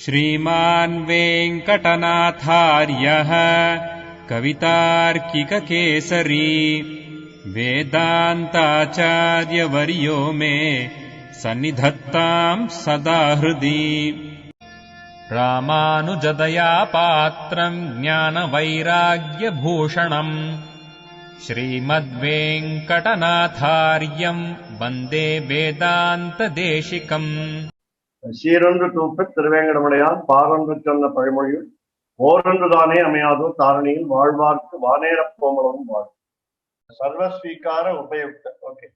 श्रीमान् वेङ्कटनाथार्यः कवितार्किककेसरी वेदान्ताचार्यवर्यो मे सन्निधत्ताम् सदा हृदि। रामानुजदया पात्रम् ज्ञानवैराग्यभूषणम् श्रीमद्वेङ्कटनाथार्यम् वन्दे वेदान्तदेशिकम्। சீரொன்று தூப்பத் திருவேங்கடமுடையான் பாரொன்று சொன்ன பழமொழியில் ஓரொன்றுதானே அமையாதோ தாரணியில் வாழ்வார்க்கு வானேரப் போமளவும் வாழ். சர்வஸ்வீகார உபயுக்த. Okay,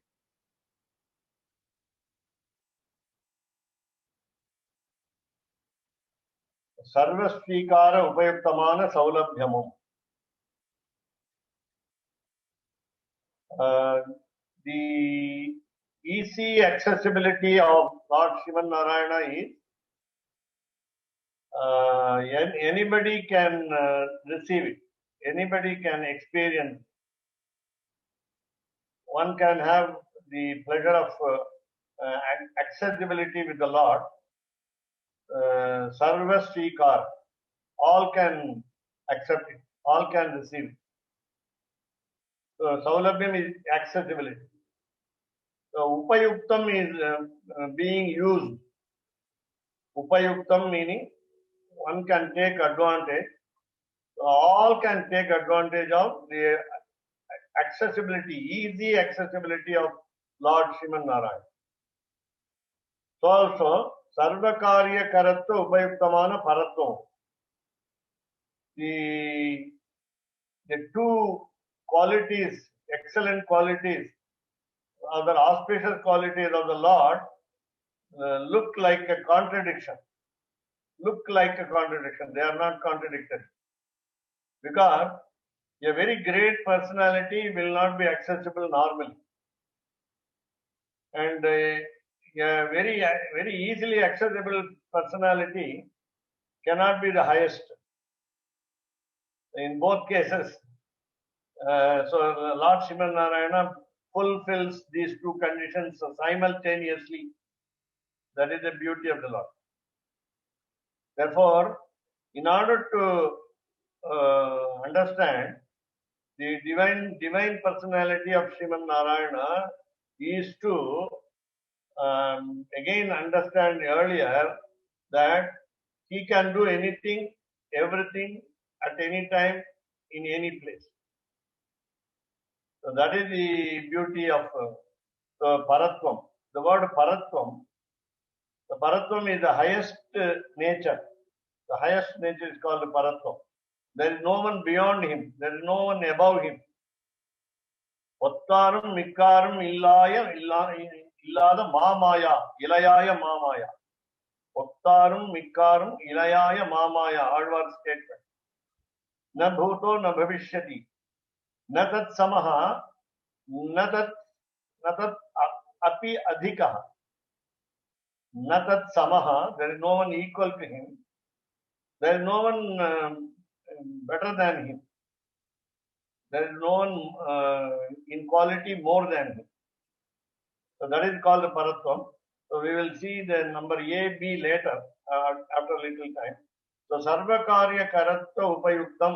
சர்வஸ்வீகார உபயுக்தமான சௌலபியமும். The easy accessibility of Lord Shivan Narayana is anybody can receive it, anybody can experience. One can have the pleasure of accessibility with the Lord. Sarva Svikar, all can accept it, all can receive it. So Saulabhyam is accessibility. So Upayuktam is being used. Upayuktam meaning one can take advantage. So all can take advantage of the accessibility, easy accessibility of Lord Shivan Narayana. So also Sarvakarya Karatva Upayuktamana Paratvam. The two qualities, excellent qualities, other auspicious qualities of the Lord look like a contradiction. Look like a contradiction. They are not contradictory. Because a very great personality will not be accessible normally. And a very easily accessible personality cannot be the highest. In both cases, so Lord Shivan Narayana fulfills these two conditions simultaneously. That is the beauty of the Lord. Therefore, in order to understand the divine personality of Shivan Narayana is to again understand earlier that he can do anything, everything, at any time, in any place. So that is the beauty of Paratvam. The word Paratvam, the Paratvam is the highest nature. The highest nature is called Paratvam. There is no one beyond him. There is no one above him. Ottarum mikkarum illada mamaya, ilayaya mamaya. Ottarum mikkarum ilayaya mamaya. Alvar's statement. Na bhuto na bhavishyati. Na tat samaha, na tat api adhikaha. Na tat samaha, there is no one equal to him. There is no one better than him. There is no one in quality more than him. So that is called the Paratvam. So we will see the number A, B later after a little time. So Sarvakarya Karatva Upayuktam.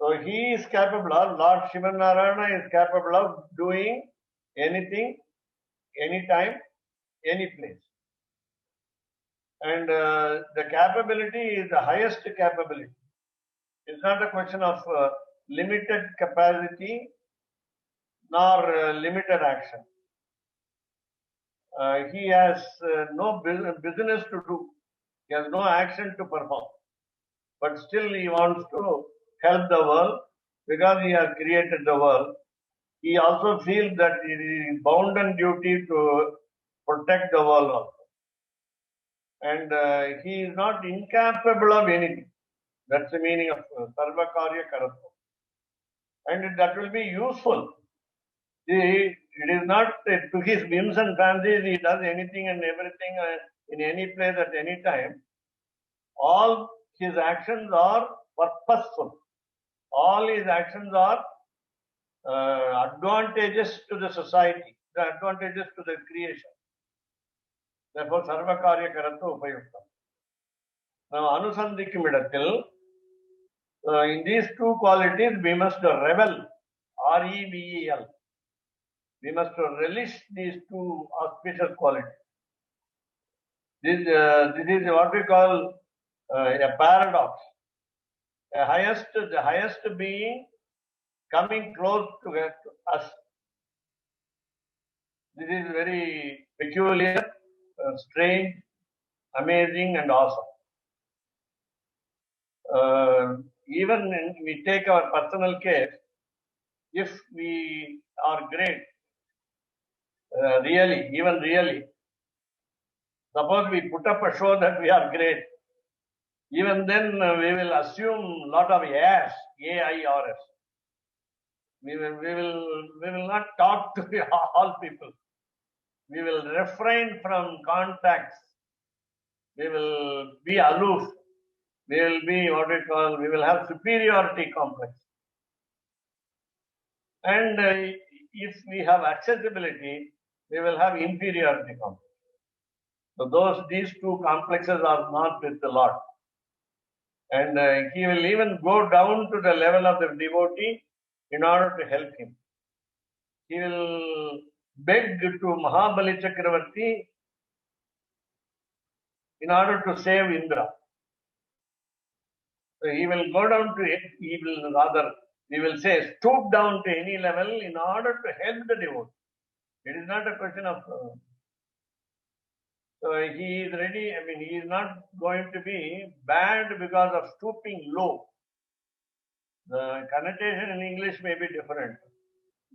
So he is capable of, Lord Shivan Narayana is capable of doing anything, anytime, any place. And the capability is the highest capability. It's not a question of limited capacity nor limited action. He has no business to do. He has no action to perform. But still he wants to help the world because he has created the world. He also feels that it is bounden duty to protect the world also. And he is not incapable of anything. That's the meaning of Sarvakarya Karatva. And that will be useful. It is not to his whims and fancies, he does anything and everything in any place at any time. All his actions are purposeful. All his actions are advantageous to the society, the advantageous to the creation. Therefore, Sarvakarya Karatva Upayuktam. Now, Anusandhikum idathil, in these two qualities, we must revel, R-E-V-E-L. We must relish these two auspicious qualities. This is what we call a paradox. The highest being coming close to us. This is very peculiar, strange, amazing, and awesome. Even we take our personal case, if we are great, really, suppose we put up a show that we are great, even then we will assume lot of airs, A-I-R-S. We will not talk to all people. We will refrain from contacts. We will be aloof. We will be we will have superiority complex. And if we have accessibility, we will have inferiority complex. So these two complexes are not with the Lord. And he will even go down to the level of the devotee in order to help him. He will beg to Mahabali Chakravarti in order to save Indra. So he will go down to it, we will say, stoop down to any level in order to help the devotee. It is not a question of. So he is ready, he is not going to be banned because of stooping low. The connotation in English may be different.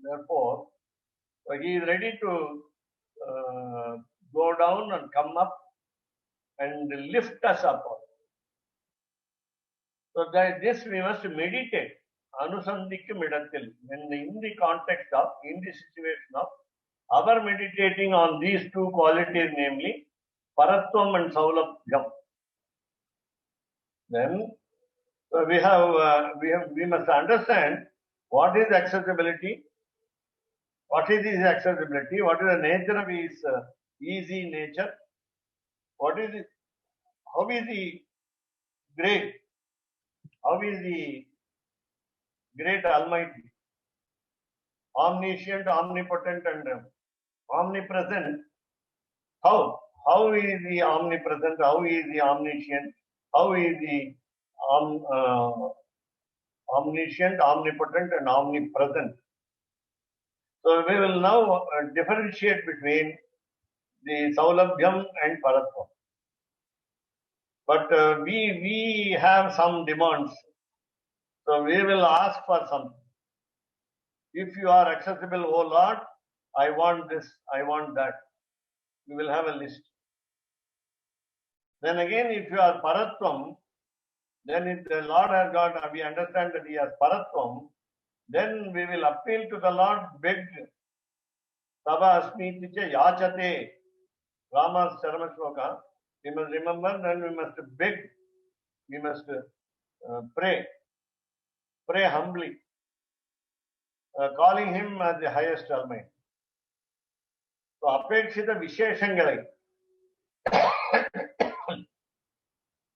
Therefore, he is ready to go down and come up and lift us up. So that this we must meditate. Anusandhikum idathil. When in the context of, in the situation of, our meditating on these two qualities, namely Paratvam and Saulabhyam. Then we must understand what is accessibility, what is his accessibility, what is the nature of his easy nature, what is it, how is he great, how is he great Almighty, omniscient, omnipotent, and omnipresent. How is he omnipresent? How is he omniscient? How is he omniscient, omnipotent, and omnipresent? So we will now differentiate between the Saulabhyam and Paratvam. But we have some demands. So we will ask for something. If you are accessible, O Lord, I want this, I want that. We will have a list. Then again, if you are Paratvam, then if the Lord has got, we understand that he has Paratvam, then we will appeal to the Lord, beg. Tava asmiti cha yachate. Rama's Charama Shloka. We must remember, then we must beg. We must pray. Pray humbly. Calling him as the highest Almighty. So, apekshita visheshangalai.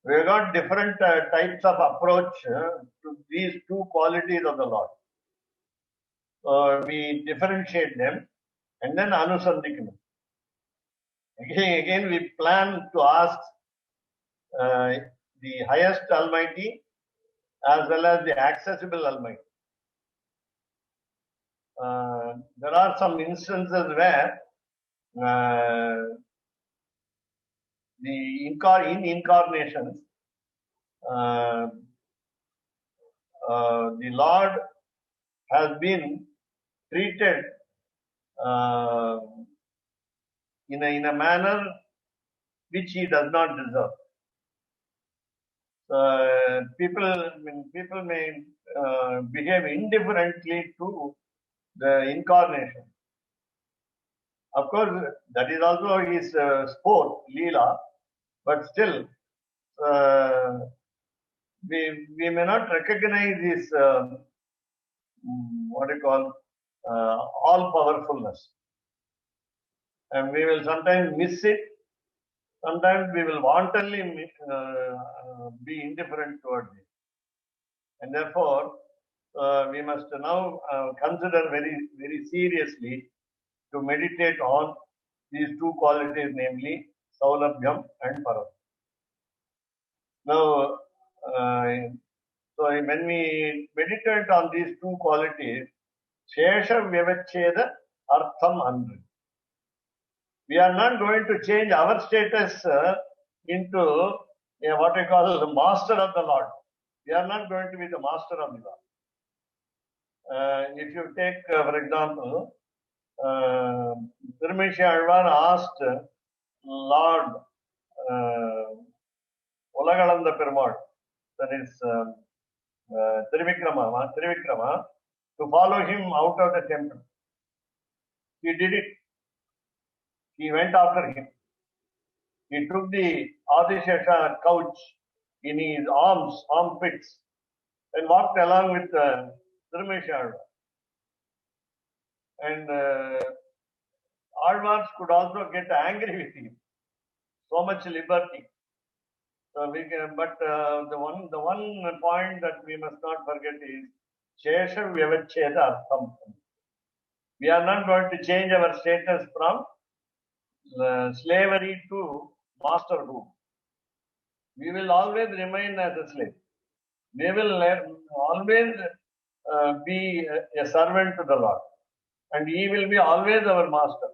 We have got different types of approach to these two qualities of the Lord. We differentiate them and then anusandhikam. Again, we plan to ask the highest Almighty as well as the accessible Almighty. There are some instances where in incarnations, the Lord has been treated in a manner which he does not deserve. People may behave indifferently to the incarnation. Of course, that is also his sport, Leela, but still, we may not recognize his all powerfulness, and we will sometimes miss it Sometimes we will wantonly be indifferent towards it. And therefore, we must now consider very, very seriously to meditate on these two qualities, namely Saulabhyam and Param. Now, so when we meditate on these two qualities, Shesha Vyavacheda Artham Andru. We are not going to change our status into what we call the master of the Lord. We are not going to be the master of the Lord. If you take, for example, Tirumizhi Alvar asked Lord Ulagalanda Perumal, that is Trivikrama, to follow him out of the temple. He did it. He went after him. He took the Adishesha couch in his armpits, and walked along with Tirumizhi Alvar. And Alvars could also get angry with him. So much liberty. So we can, but the one point that we must not forget is Shesha Vyavacheda Artham. We are not going to change our status from slavery to masterhood. We will always remain as a slave. We will always be a servant to the Lord, and He will be always our master.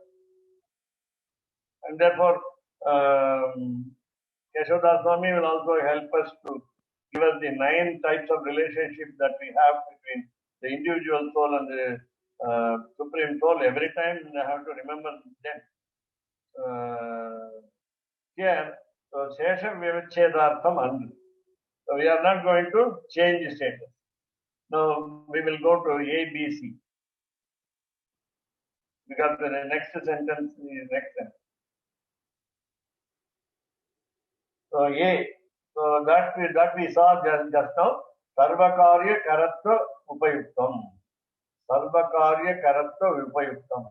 And therefore, Keshavdas Swami will also help us to give us the 9 types of relationship that we have between the individual soul and the Supreme Soul. Every time we have to remember them. Here, so Shesha Vyavachedhartham Andru. So we are not going to change the status. Now we will go to A, B, C. Because the next sentence is next sentence. So A, so that we saw just now, Sarvakarya Karatva Upayuktam. Sarvakarya Karatva Upayuktam.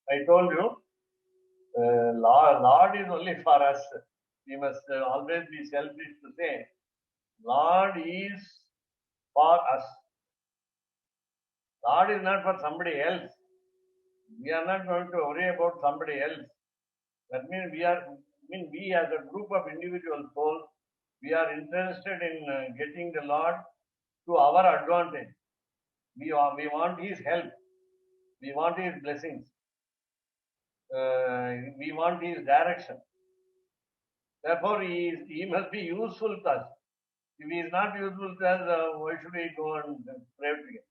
I told you, Lord is only for us. We must always be selfish to say, Lord is for us. Lord is not for somebody else. We are not going to worry about somebody else. That means we as a group of individual souls, we are interested in getting the Lord to our advantage. We want His help. We want His blessings. We want His direction. Therefore, He must be useful to us. If He is not useful to us, why should we go and pray to Him?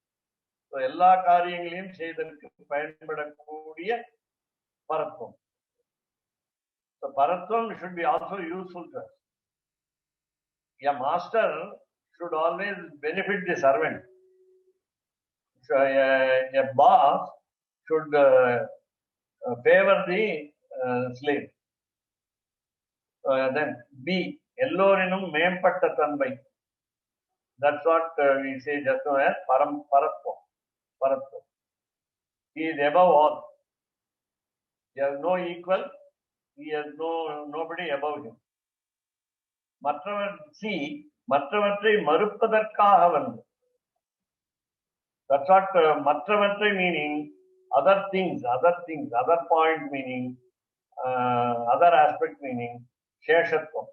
So, எல்லா காரியங்களையும் செய்ததற்கு பயன்படக்கூடிய பரத்வம். So, Paratvam should be also useful to us. A master should always benefit the servant. So, a boss should favor the slave. Then B, Ellorinum Mempatta Tanbai. That's what we say just now as Paratvam. He is above all. He has no equal. He has nobody above him. மற்றவற்றை மறுப்பதற்காக வந்து. That's what மற்றவற்றை meaning other things, other point meaning other aspect meaning Sheshatvam.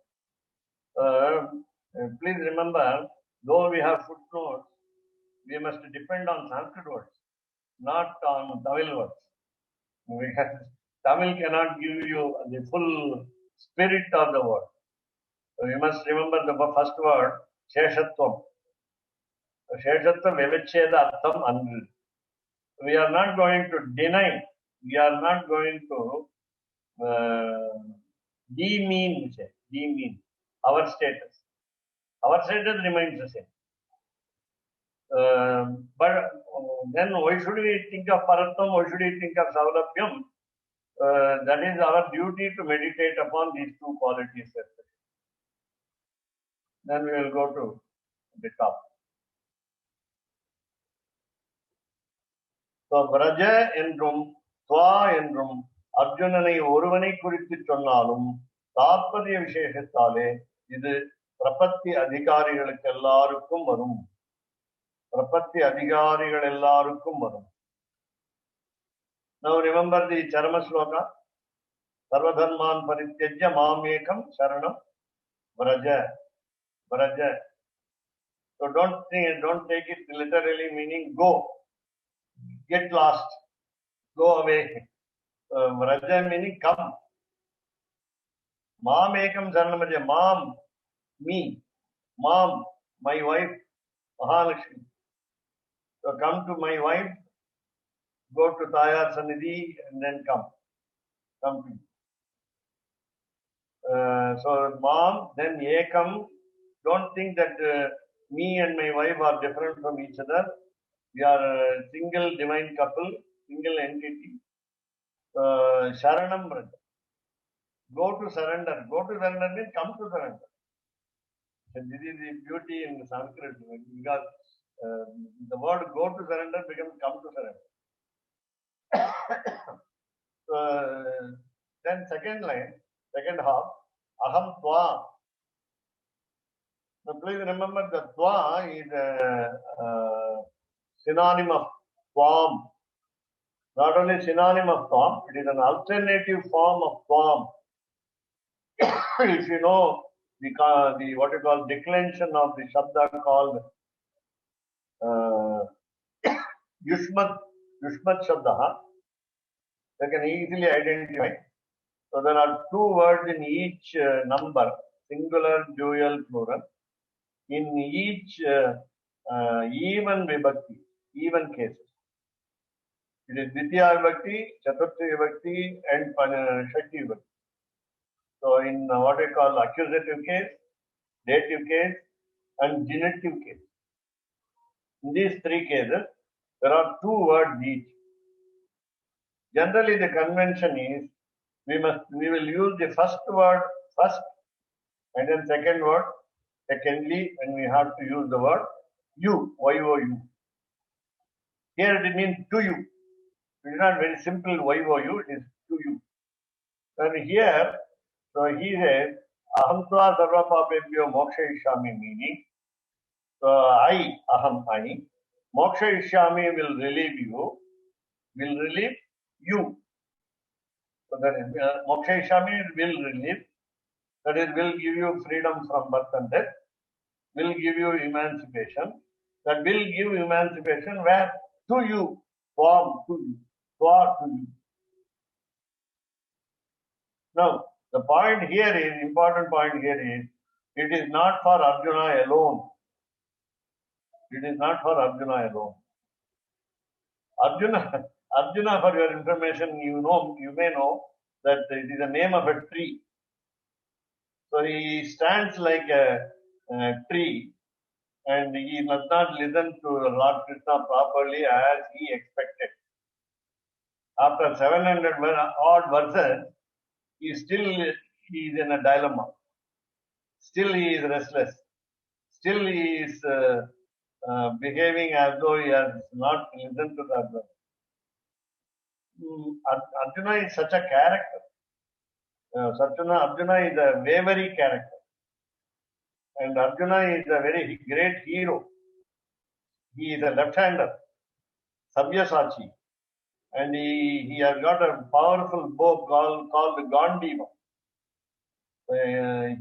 Please remember, though we have footnotes, we must depend on Sanskrit words, not on Tamil words. Tamil cannot give you the full spirit of the word. So you must remember the first word, Sheshatvam. Sheshatvam Vyavacheda Artham Andru. We are not going to deny, we are not going to demean our status. Our status remains the same. But then why should we think of Paratvam? Why should we think of Saulabhyam? That is our duty to meditate upon these two qualities. Then we will go to the top. So, Braja என்றும் Twa என்றும் அர்ஜுனனை ஒருவனை குறித்து சொன்னாலும் தாற்பரிய விசேஷத்தாலே இது பிரபத்தி அதிகாரிகளுக்கு எல்லாருக்கும் வரும். பிரபத்தி அதிகாரிகள் எல்லாருக்கும் வரும். Now remember the Charma Shloka. Sarvadharman parityajya mamekam sharanam vraja. Vraja. So don't take it literally meaning go. Get lost. Go away. Vraja meaning come. Mamekam sharanam vraja. Mom, me. Mom, my wife, Mahalakshmi. So come to my wife, go to Tayar Sanidhi and then come to me. So mom, then Ekam, don't think that me and my wife are different from each other. We are a single divine couple, single entity. Sharanam Vraja. Go to surrender. Go to surrender means come to surrender. And this is the beauty in Sanskrit because the word go to surrender becomes come to surrender. Then second line, second half, aham tva. Now please remember that tva is a synonym of form. Not only synonym of form, it is an alternative form of form. If you know the what you call declension of the shabda called Yushmat Shabda, you can easily identify. So there are two words in each number, singular, dual, plural. In each even vibhakti, even cases. It is Dvitiya vibhakti, Chaturthi vibhakti, and Shakti vibhakti. So in what we call accusative case, dative case, and genitive case. In these three cases, there are two words each. Generally, the convention is we will use the first word first, and then second word secondly, and we have to use the word you, Y-O-U. Here it means to you. It is not very simple Y-O-U, it is to you. And here, so he says, aham tva sarva papebhyo mokshayishyami, meaning, so aham, mokshayishyami will relieve you, So that is, mokshayishyami will relieve, that is, will give you freedom from birth and death, will give you emancipation, that will give emancipation where? To you, form to you, for to you. Now, the point here is, important point here is, it is not for Arjuna alone. It is not for Arjuna alone. Arjuna, for your information, you may know that it is the name of a tree. So he stands like a tree, and he must not listen to Lord Krishna properly as he expected. After 700 odd verses, he is in a dilemma. Still he is restless. Still he is behaving as though he has not listened to the advice. Arjuna is such a character. Arjuna is a wavering character. And Arjuna is a very great hero. He is a left-hander, Sabyasachi. And he has got a powerful bow called Gandiva.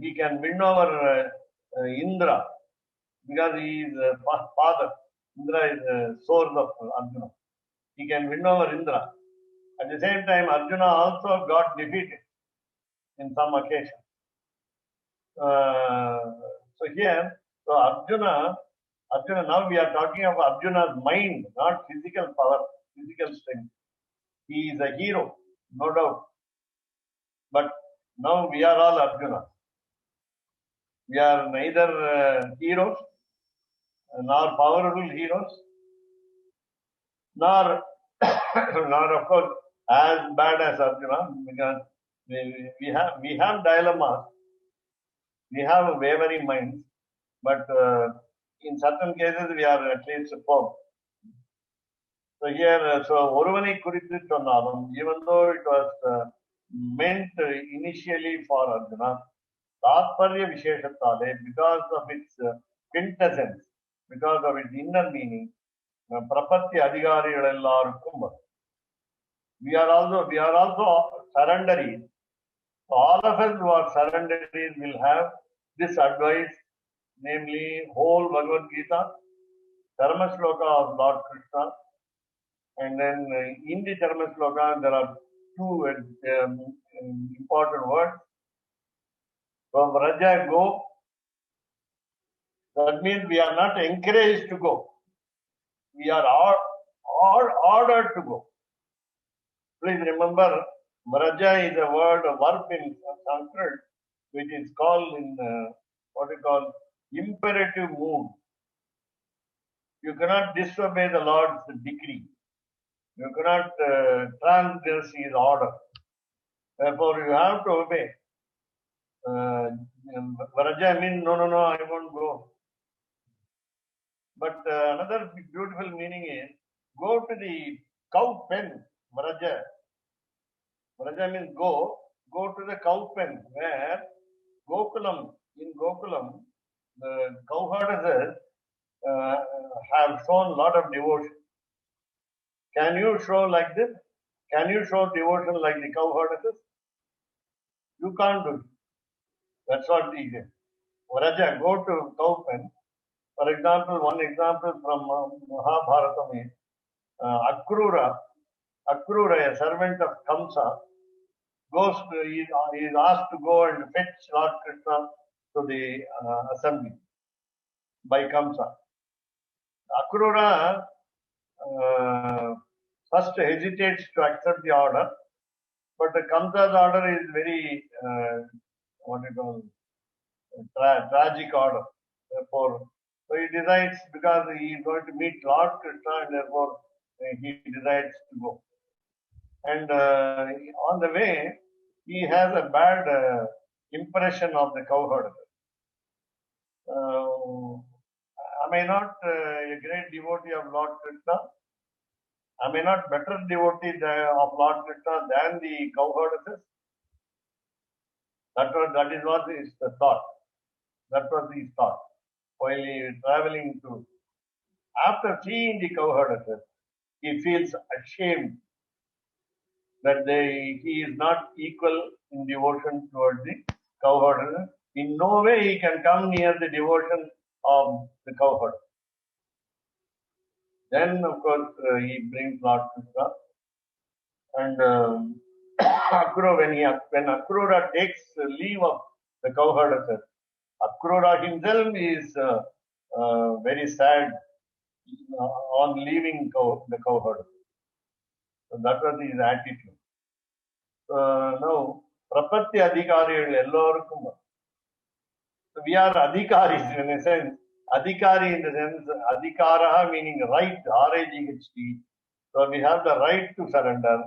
He can win over Indra because he is a father. Indra is the source of Arjuna. He can win over Indra. At the same time, Arjuna also got defeated in some occasion. So here, Arjuna, now we are talking of Arjuna's mind, not physical power, physical strength. He is a hero, no doubt. But now we are all Arjunas. We are neither heroes, nor powerful heroes, nor of course as bad as Arjuna, because we have dilemmas, we have wavering minds, but in certain cases we are at least firm. So here, so Oruvanai Kurithu Sonnalum, even though it was meant initially for Arjuna. Tatparya Visheshatale, because of its quintessence, because of its inner meaning, Prapatti Adhikarigalellarukkum varum. We are also surrenderies. So all of us who are surrenderies will have this advice, namely whole Bhagavad Gita, Dharma Shloka of Lord Krishna, and then in the Dharma Shloka there are two important words. From Raja go, that means we are not encouraged to go. We are ordered to go. Please remember, Vraja is a word, a verb in Sanskrit, which is called in what we call imperative mood. You cannot disobey the Lord's decree. You cannot transgress His order. Therefore, you have to obey. Vraja means no, I won't go. But another beautiful meaning is go to the cow pen, Vraja. Vraja means go to the cow pen where in Gokulam, the cowherders have shown a lot of devotion. Can you show like this? Can you show devotion like the cowherders? You can't do it. That's what he said. Vraja, go to cow pen. For example, one example from Mahabharata is Akrura, a servant of Kamsa, he is asked to go and fetch Lord Krishna to the assembly by Kamsa. Akrura first hesitates to accept the order, but the Kamsa's order is very tragic order. Therefore, so he decides, because he is going to meet Lord Krishna, and therefore he decides to go. And on the way, he has a bad impression of the cowherd. Am I not a great devotee of Lord Krishna? Am I not better devotee of Lord Krishna than the cowherders? That is what is the thought. That was his thought while he is traveling to. After seeing the cowherders, he feels ashamed that he is not equal in devotion towards the cowherder. In no way he can come near the devotion of the cowherder. Then, of course, he brings Lord Krishna. And when Akrura takes leave of the cowherder, Akrura himself is very sad on leaving the cowherder. So that was his attitude. Now, Prapatti Adhikari Ellorukum. So we are Adhikaris in a sense. Adhikari in the sense, Adhikara meaning right, R-A-G-H-T. So we have the right to surrender.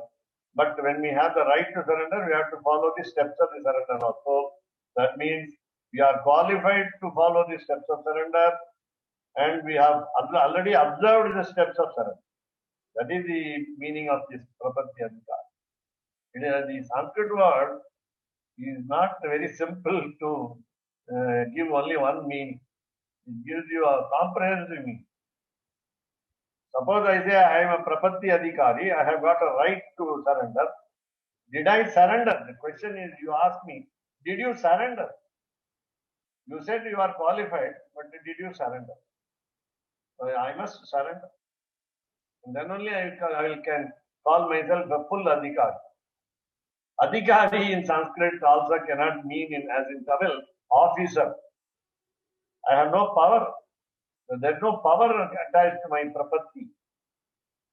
But when we have the right to surrender, we have to follow the steps of the surrender also. That means we are qualified to follow the steps of surrender, and we have already observed the steps of surrender. That is the meaning of this Prapatti Adhikara. The Sanskrit word is not very simple to give only one meaning. It gives you a comprehensive meaning. Suppose I say I am a Prapatti Adhikari, I have got a right to surrender. Did I surrender? The question is, you ask me, did you surrender? You said you are qualified, but did you surrender? I must surrender. And then only I can call myself a full Adhikari. Adhikari in Sanskrit also cannot mean as in Tamil, officer. I have no power. There is no power attached to my Prapatti.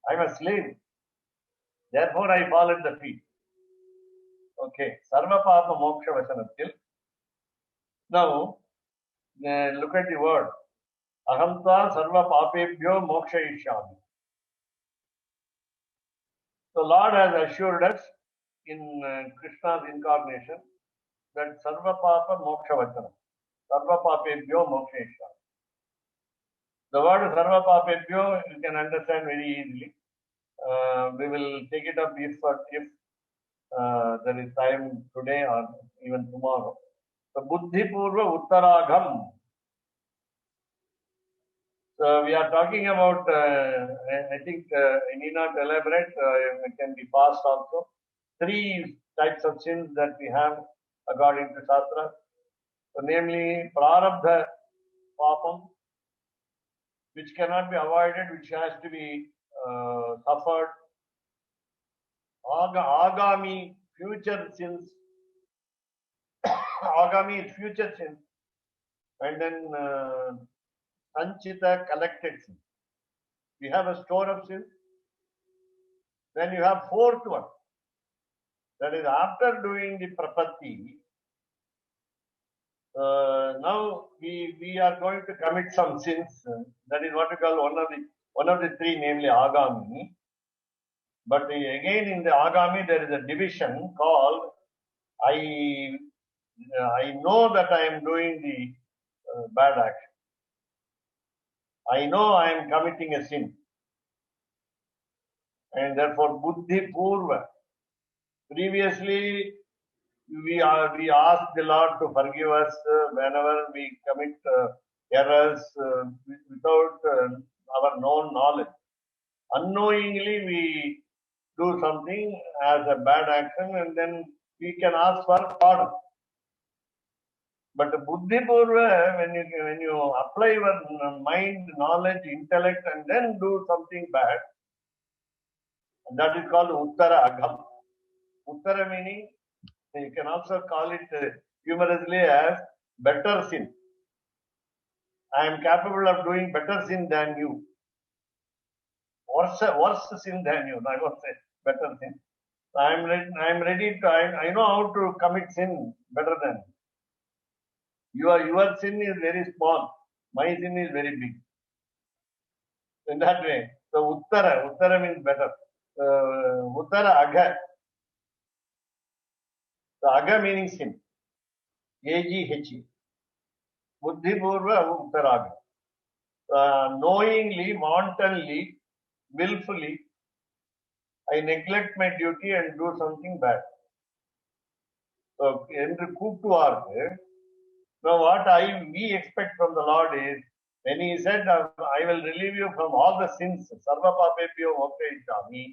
I am a slave. Therefore, I fall at the feet. Okay. Sarva Papa Moksha Vachanatil. Now, look at the word. Ahamta Sarva Papebhyo Moksha Ishyami. So, Lord has assured us in Krishna's incarnation that Sarva Papa Moksha Vachana. Sarva Papebhyo Moksha Ishyami. The word Sarva Papebhyo you can understand very easily. We will take it up if there is time today or even tomorrow. So Buddhi Purva Uttaragam. So we are talking about, I think I need not elaborate, it can be passed also. 3 types of sins that we have according to Shastra. So namely, Prarabdha Papam, which cannot be avoided, which has to be suffered. Agami, future sins. Agami is future sins. And then Sanchita, collected sins. We have a store of sins. Then you have 4th one. That is after doing the prapatti. Now we are going to commit some sins. That is what we call one of the 3, namely Agami. But again in the Agami there is a division called I know that I am doing the bad action. I know I am committing a sin. And therefore Buddhi Purva. Previously we ask the Lord to forgive us whenever we commit errors without our known knowledge. Unknowingly we do something as a bad action and then we can ask for pardon. But Buddhi Purva, when you apply your mind, knowledge, intellect and then do something bad, that is called Uttara Agam. Uttara meaning, you can also call it humorously as better sin. I am capable of doing better sin than you. Worse sin than you. I won't say better sin. I am ready to. I know how to commit sin better than you. Your sin is very small. My sin is very big. In that way, so Uttara means better. Uttara Agha. So Agha meaning sin. A-G-H-E. Buddhi Purva Uttaraga. Knowingly, wantonly, willfully, I neglect my duty and do something bad. So, என்று கூட்டுவார்க்கு, now what we expect from the Lord is, when He said, I will relieve you from all the sins, sarva papebhyo mokshayishyami,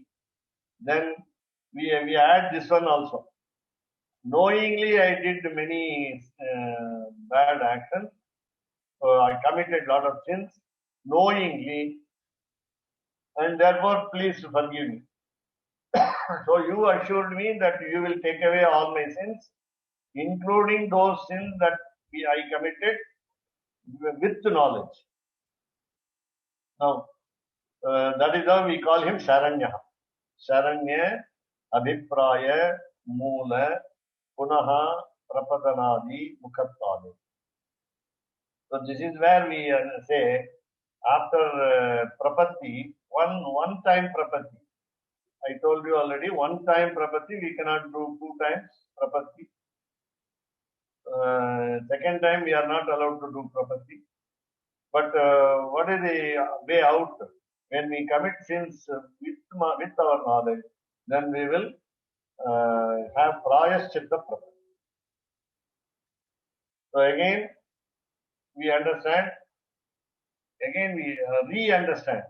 then we add this one also. Knowingly, I did many bad actions. I committed a lot of sins knowingly, and therefore please forgive me. So you assured me that you will take away all my sins, including those sins that I committed with knowledge. Now, that is how we call him Sharanya. Sharanya, Abhipraya, Moola, Punaha, Prapadanadi, Mukhattali. So this is where we say, after prapatti, one time prapatti. I told you already, one time prapatti, we cannot do 2 times prapatti. Second time, we are not allowed to do prapatti. But what is the way out? When we commit sins with our knowledge, then we will have prayaschitta prapatti. So again, we understand, again we re-understand,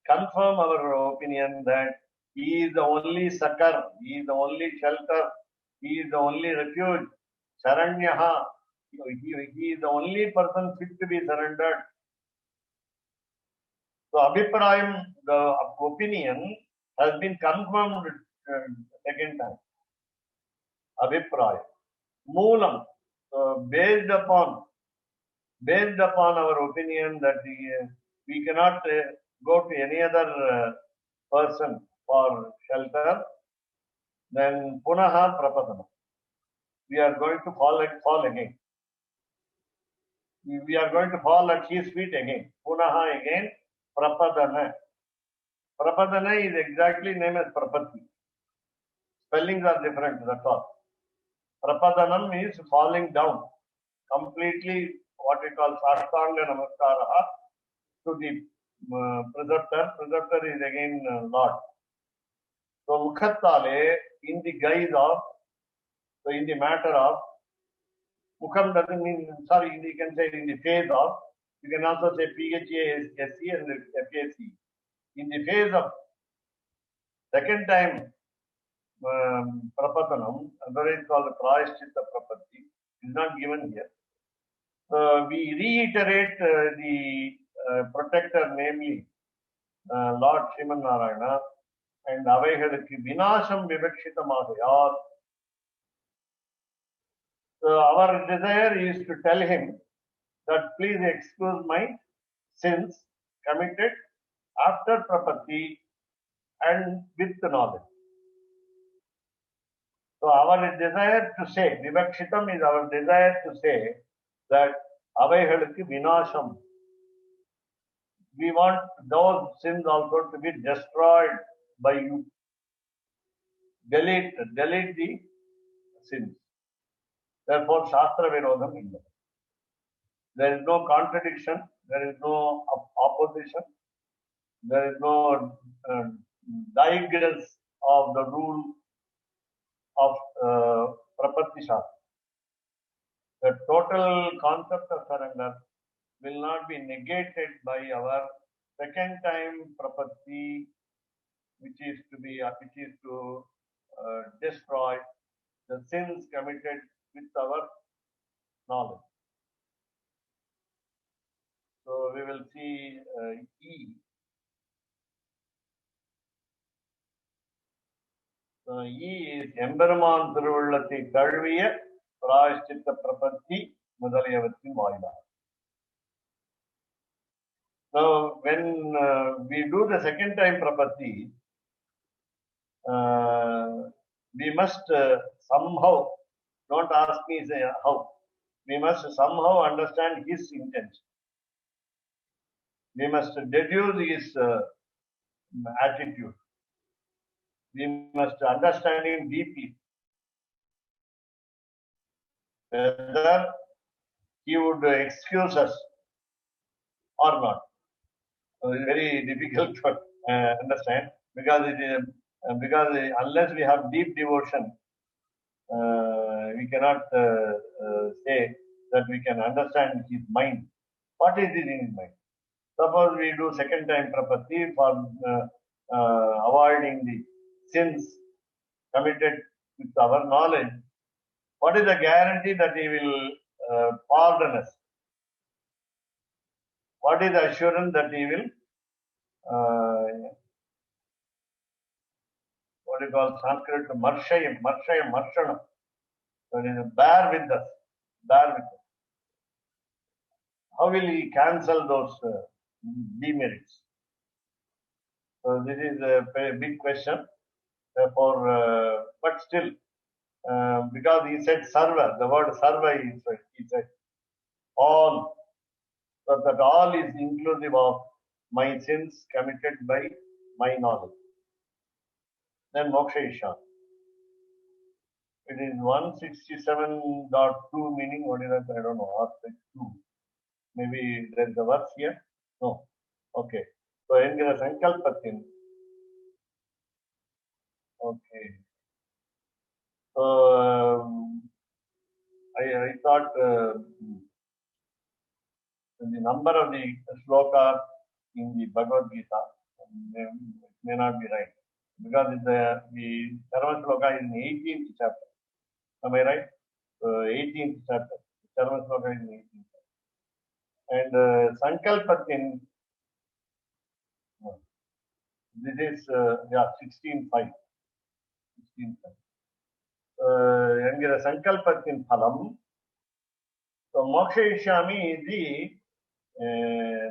confirm our opinion that He is the only succor, He is the only shelter, He is the only refuge, Sharanyaha, He is the only person fit to be surrendered. So Abhiprayam, the opinion has been confirmed second time. Abhiprayam. Moolam, based upon our opinion that we cannot go to any other person for shelter, then Punaha Prapadana. We are going to fall again. We are going to fall at His feet again. Punaha again, Prapadana. Prapadana is exactly named as Prapatti. Spellings are different, that's all. Prapadanam means falling down. Completely what we call Sartanga Namaskara to the preceptor. Preceptor is again Lord. So Mukhattale in the guise of, so in the matter of, Mukham doesn't mean, sorry, you can say in the phase of, you can also say PHASC and FAC. In the phase of second time Prapatanam, otherwise called Prayashchitta Prapatti, is not given here. We reiterate the protector, namely Lord Sriman Narayana, and Avaihalukku Vinasham Vivakshitamahayaar. So our desire is to tell him that please excuse my sins committed after Prapatti and with knowledge. So our desire to say, Vivakshitam is our desire to say that Avaihalukku Vinasham. We want those sins also to be destroyed by you. Delete the sins. Therefore, Shastra Virodham in them. There is no contradiction, there is no opposition, there is no digress of the rule of Prapatti Shastra. The total concept of surrender will not be negated by our second time Prapatti, which is to destroy the sins committed with our knowledge. So we will see E. So E is Emberman Thiruvallati Tazhviya Prayashchitta Prapatti Mudaliyavathil Vaila. So when we do the second time Prapatti, we must somehow, don't ask me how, we must somehow understand his intention. We must deduce his attitude. We must understand him deeply. Whether he would excuse us or not. So it's very difficult to understand because it is unless we have deep devotion, we cannot say that we can understand his mind. What is it in his mind? Suppose we do second time Prapatti for avoiding the sins committed with our knowledge. What is the guarantee that he will pardon us? What is the assurance that he will, what you call Sanskrit, Marshana. So it is bear with us. How will he cancel those demerits? So this is a very big question. Therefore, but still, because he said sarva, the word sarva is, he said all, so that all is inclusive of my sins committed by my knowledge. Then moksha isha. It is 167.2 meaning, what is that? I don't know, aspect 2. Maybe there is a verse here? No. Okay. So, Engina Sankalpatin. Okay. So, I thought the number of the sloka in the Bhagavad Gita may not be right. Because the Sarva sloka is in 18th chapter. Am I right? 18th chapter. Sarva sloka is in 18th chapter. And Sankalpatin, this is 16.5. 16.5. And the Sankalpatin Phalam. So Moksha Ishyami is the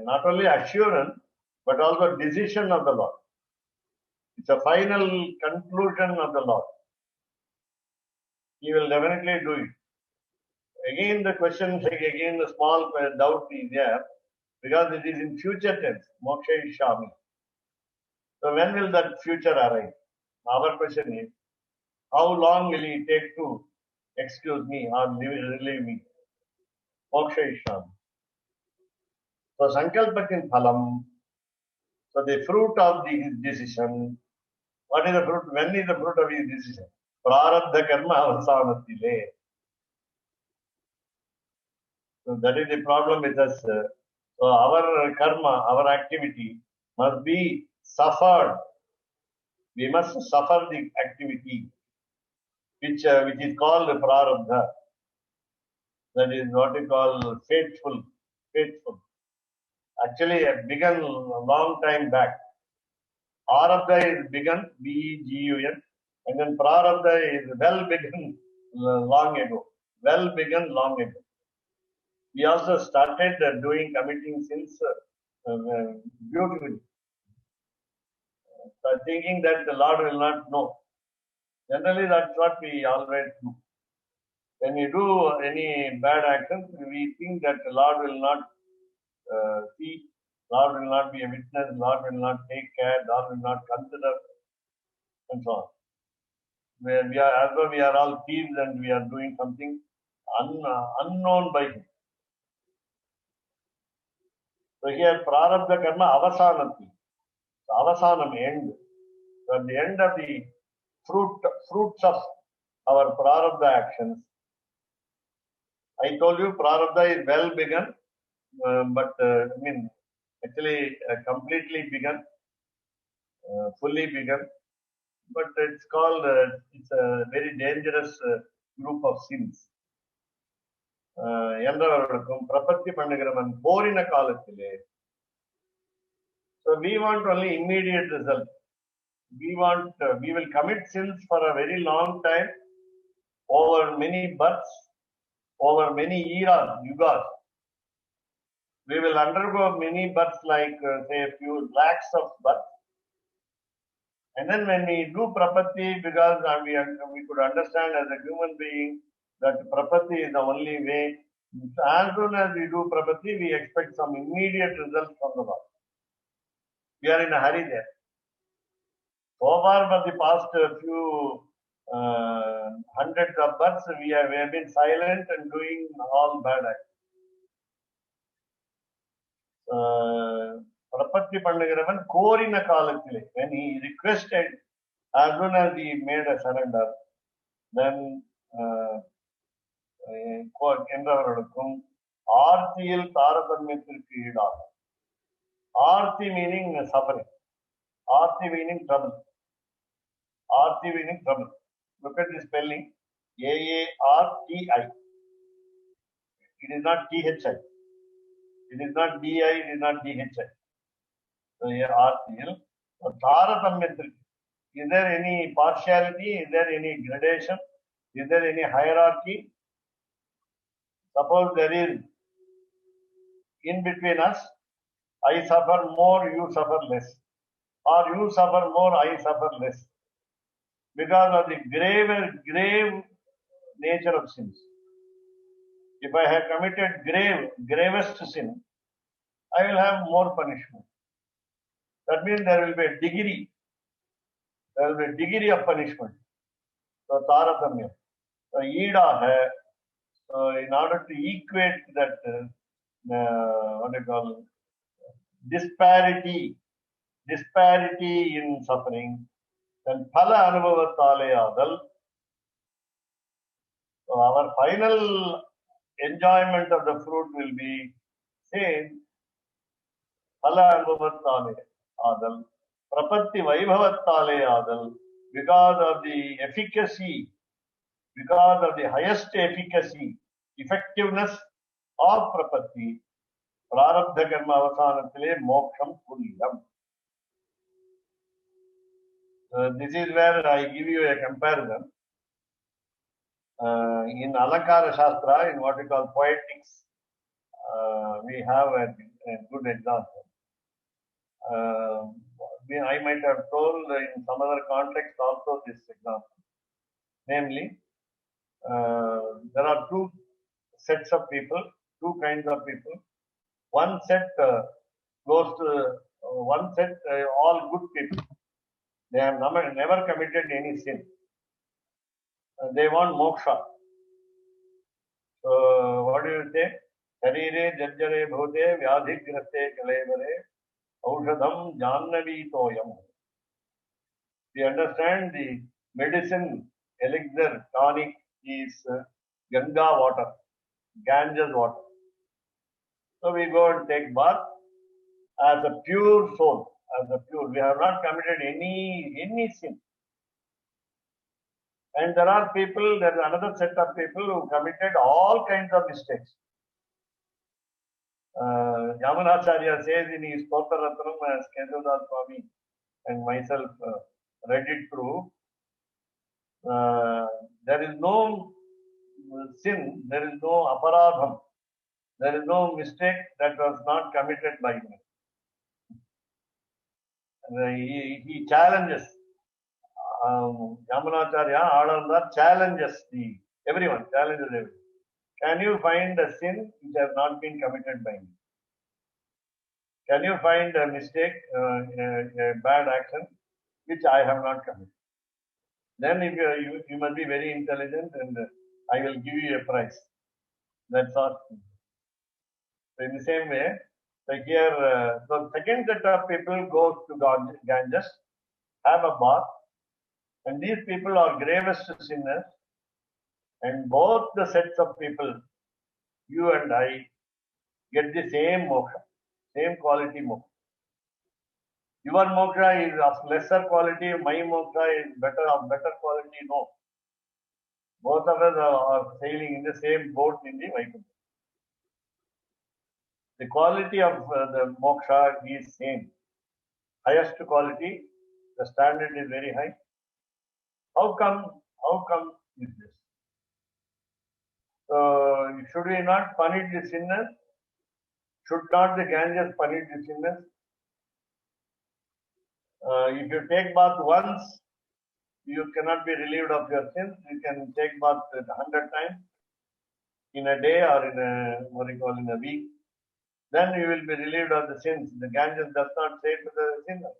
not only assurance but also decision of the Lord. It's a final conclusion of the Lord. He will definitely do it. Again, the question, again, the small doubt is there because it is in future tense, Moksha Ishyami. So when will that future arrive? Our question is, how long will it take to excuse me or relieve me? Moksha Ishyami. So Sankalpatin Phalam. So the fruit of his decision. What is the fruit? When is the fruit of his decision? prarabdha karma avasanathile. So that is the problem with us. So our karma, our activity must be suffered. We must suffer the activity which is called prarabdha. That is what we call faithful. Faithful. Actually, it began a long time back. Arabdha is begun, B-G-U-N, and then Prarabdha is well begun long ago. Well begun long ago. We also started committing sins beautifully. So thinking that the Lord will not know. Generally, that's what we always do. When we do any bad actions, we think that the Lord will not see, Lord will not be a witness, Lord will not take care, Lord will not consider, and so on. Where we are, as though we are all thieves and we are doing something unknown by Him. So here, prarabdha karma avasanati. Avasanam, end. So at the end of the fruits of our prarabdha actions, I told you prarabdha is well begun, but actually completely begun, fully begun. But it's called, it's a very dangerous group of sins. என்றவர்களுக்கும் பிரபத்தி பண்ணுகிறவன் போரின காலத்திலே. So we want only immediate result. We will commit sins for a very long time, over many births, over many eras, yugas. We will undergo many births, like say a few lakhs of births. And then when we do prapatti, because we could understand as a human being that prapatti is the only way. As soon as we do prapatti, we expect some immediate results from the Lord. We are in a hurry there. So far, for the past few hundreds of births, we have been silent and doing all bad acts. Prapatti Pandagaravan Korina Kalathile, when he requested, as soon as he made a surrender, then என்றவர்களுக்கும் ஆர்த்தியில் தாரதமியத்திற்கு ஈடாக. Arti meaning suffering. Arti meaning trouble. Arti meaning trouble. Look at the spelling. A-A-R-T-I. It is not T-H-I. It is not D-I. It is not D-H-I. So here Artiyil. Taratamyathirku. Is there any partiality? Is there any gradation? Is there any hierarchy? Suppose there is in between us, I suffer more, you suffer less. Or you suffer more, I suffer less. Because of the grave nature of sins. If I have committed gravest sin, I will have more punishment. That means there will be a degree. There will be a degree of punishment. So taratamya. So ida hai. So in order to equate that, what do you call it? Disparity in suffering, then phala anubhavathale adal. So our final enjoyment of the fruit will be same. Phala anubhavathale adal, prapatti vaibhavathale adal, because of the efficacy, because of the highest efficacy, effectiveness of prapatti. Prarabdha karma avasanathile moksham punyam. This is where I give you a comparison. In Alankara Shastra, in what we call poetics, we have a good example. I might have told in some other context also this example. Namely, there are two sets of people, two kinds of people. One set goes to all good people. They have never committed any sin. They want moksha. So what do you say? Sharire jajjare bhote vyadhigraste kalevare aushadham jahnavi toyam. We understand the medicine elixir, tonic is Ganga water, Ganges water. So we go and take bath as a pure soul, as a pure. We have not committed any sin. And there are people, there is another set of people who committed all kinds of mistakes. Yamunacharya says in his Stotra Ratnam, as Kesav Swami and myself read it through, there is no sin, there is no aparadham, there is no mistake that was not committed by me. He challenges, Yamunacharya, Adanda challenges everyone, challenges everyone. Can you find a sin which has not been committed by me? Can you find a mistake, a bad action which I have not committed? Then if you must be very intelligent and I will give you a prize. That's all. So in the same way, so here, the second set of people goes to Ganges, have a bath, and these people are gravest sinners, and both the sets of people, you and I, get the same moksha, same quality moksha. Your moksha is of lesser quality, my moksha is of better quality, no. Both of us are sailing in the same boat in the Vaikuntha. The quality of the moksha is same. Highest quality, the standard is very high. How come is this? So should we not punish the sinners? Should not the Ganges punish the sinners? If you take bath once, you cannot be relieved of your sins. You can take bath 100 times in a day or in a week. Then you will be relieved of the sins. The Ganges does not say to the sinner.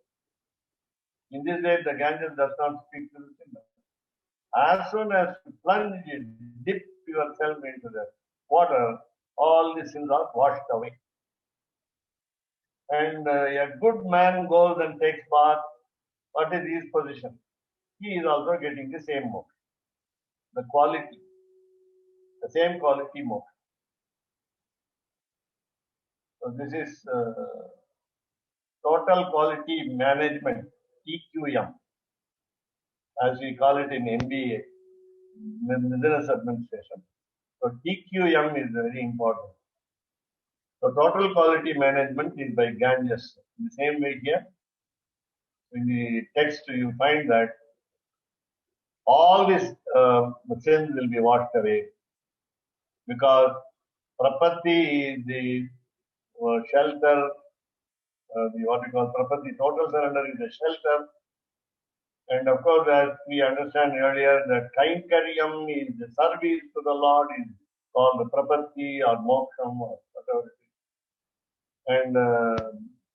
In this way, the Ganges does not speak to the sinner. As soon as you plunge, dip yourself into the water, all the sins are washed away. And a good man goes and takes bath. What is his position? He is also getting the same moksha. The quality, the same quality moksha. So this is total quality management, TQM, as we call it in MBA, Business Administration. So TQM is very important. So total quality management is by Ganges. In the same way here, in the text you find that all these sins will be washed away because prapatti is the shelter, what we call prapatti, total surrender is the shelter. And of course, as we understand earlier, that kainkaryam is the service to the Lord is called the prapatti or moksham or whatever it is. And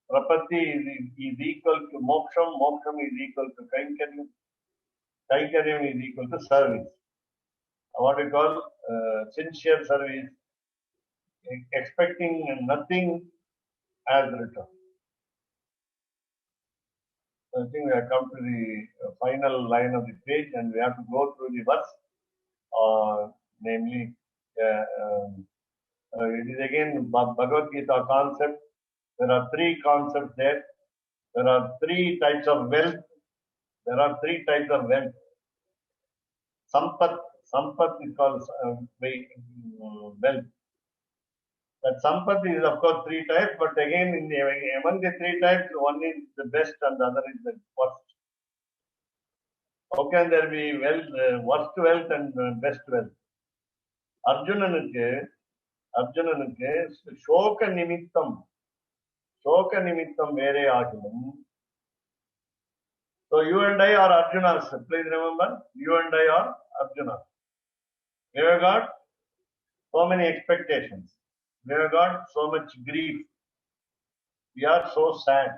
prapatti is equal to moksham, moksham is equal to kainkaryam, kainkaryam is equal to service. What we call sincere service, expecting nothing as return. I think we have come to the final line of the page and we have to go through the verse, namely, it is again Bhagavad Gita concept. There are three concepts there. There are three types of wealth. There are three types of wealth. Sampat is called wealth. That Sampat is of course three types, but again among the three types, one is the best and the other is the worst. How can there be worst wealth and best wealth? Arjunanuக்கு சோக நிமித்தம் வேறே ஆகிலும். So you and I are Arjunas. Please remember, you and I are Arjunas. We have got so many expectations. We have got so much grief. We are so sad.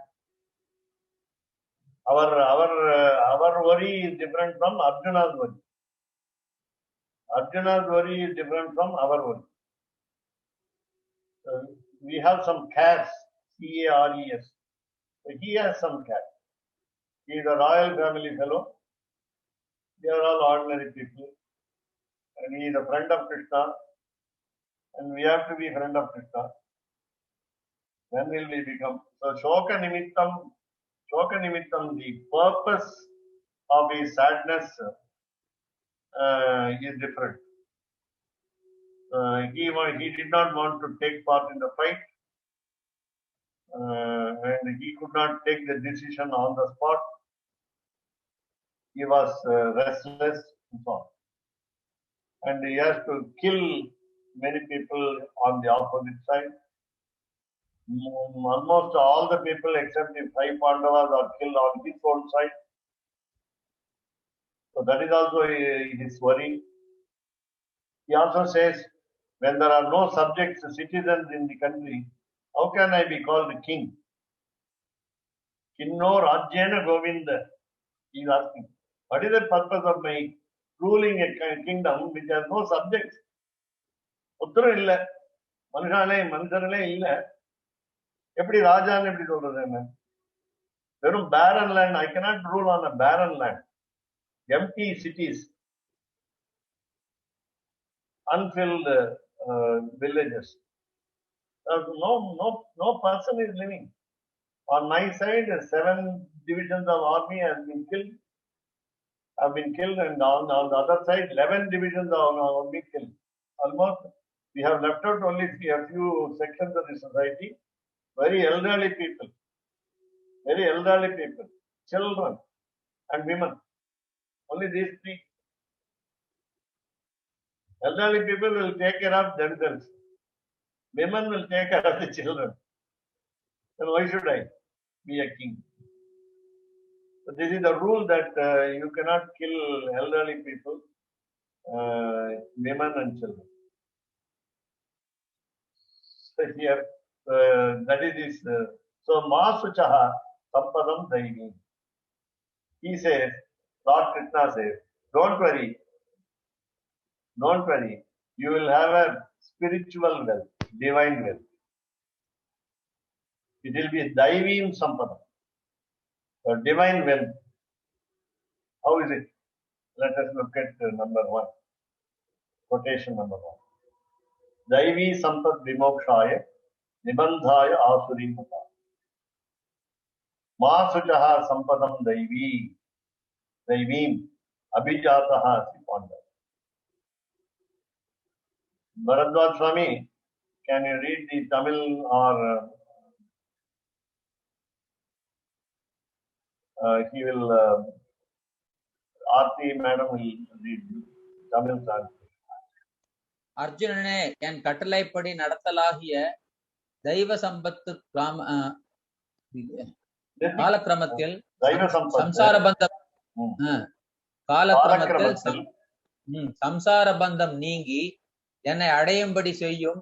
Our worry is different from Arjuna's worry. Arjuna's worry is different from our worry. We have some cares, C-A-R-E-S. So he has some cares. He is a royal family fellow. We are all ordinary people. And he is a friend of Krishna. And we have to be friend of Krishna. When will we become? So Shoka Nimittam, the purpose of his sadness is different. He did not want to take part in the fight, and he could not take the decision on the spot. He was restless and so on. And he has to kill many people on the opposite side. Almost all the people except the 5 Pandavas are killed on his own side. So that is also his worry. He also says, when there are no subjects, citizens in the country, how can I be called king? Kinno Rajyena Govinda. He is asking, what is the purpose of my ruling a kingdom which has no subjects? உத்தரம் இல்லை, மனுஷனே இல்லை, எப்படி ராஜான்னு எப்படி சொல்றது? என்ன வெறும் barren land. I cannot rule on a barren land. Empty cities, unfilled villages. No person is living. On my side, 7 divisions of army have been killed, and on the other side, 11 divisions of army killed. Almost, we have left out only a few sections of the society. Very elderly people, children and women. Only these 3. Elderly people will take care of themselves. Women will take care of the children. Then why should I be a king? So this is the rule that you cannot kill elderly people, women and children. So here, that is this. So Masuchaha Sampadam Daivi. He says, Lord Krishna says, don't worry. You will have a spiritual wealth, divine wealth. It will be Daivim Sampadam, divine wealth. How is it? Let us look at number 1, quotation number 1. Daivi Sampad Vimokshaya Nibandhaya Asuri Mata. Masuchaha Sampadam Daivim Abhijataha Sipanda. Bharadwaj Swami, can you read the Tamil or he will, Aarti madam will read Tamil translation. அர்ஜுனனே, என் கட்டளைப்படி நடத்தலாகிய தெய்வ சம்பத்து காலக்கிரமத்தில் சம்சார பந்தம் நீங்கி என்னை அடையும்படி செய்யும்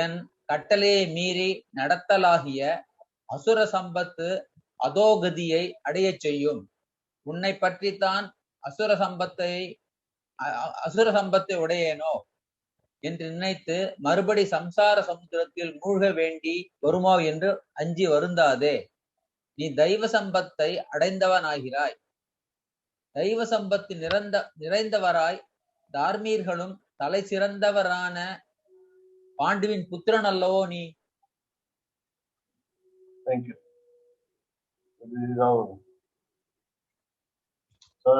என் கட்டளையை மீறி நடத்தலாகிய அசுர சம்பத்து அதோகதியை அடைய செய்யும். உன்னை பற்றித்தான் அசுர சம்பத்தை உடையேனோ என்று நினைத்து மறுபடி சம்சார சமுத்திரத்தில் மூழ்க வேண்டி வருமோ என்று அஞ்சி வருந்தாதே. நீ தெய்வ சம்பத்தை அடைந்தவனாகிறாய். தெய்வ சம்பத்து நிறைந்தவராய் தார்மீர்களும் தலை சிறந்தவரான பாண்டுவின் புத்திரன் அல்லவோ நீ. Thank you. This is how. So,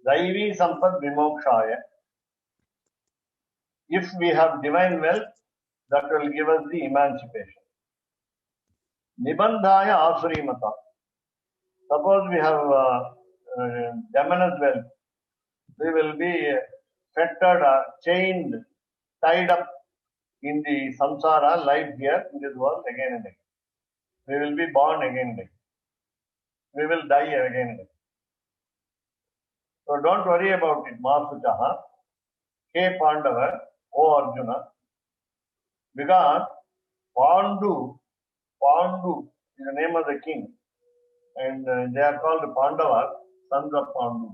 Daivi Sampad Vimokshaya. If we have divine wealth, that will give us the emancipation. Nibandhaya Asuri Mata. Suppose we have Demon's wealth, we will be fettered, chained, tied up in the samsara life here in this world again and again. We will be born again and again. We will die again and again. So don't worry about it, Masuchaha, K Pandava, O Arjuna, because Pandu is the name of the king, and they are called Pandavas, sons of Pandu.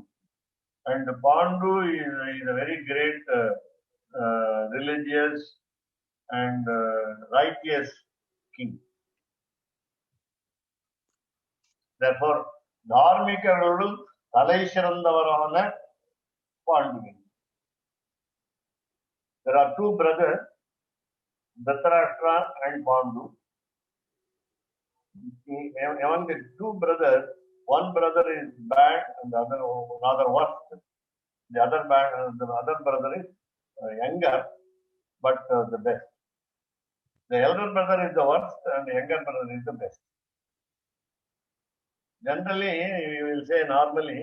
And Pandu is a very great religious and righteous king. Therefore, Dharmika rule தலை சிறந்தவரான பாண்டுவின். There are two brothers, Dhritarashtra and Pandu. Among the two brothers, one brother is bad and the other rather worse. The other brother is younger, but the best. The elder brother is the worst and the younger brother is the best. Generally, you will say normally,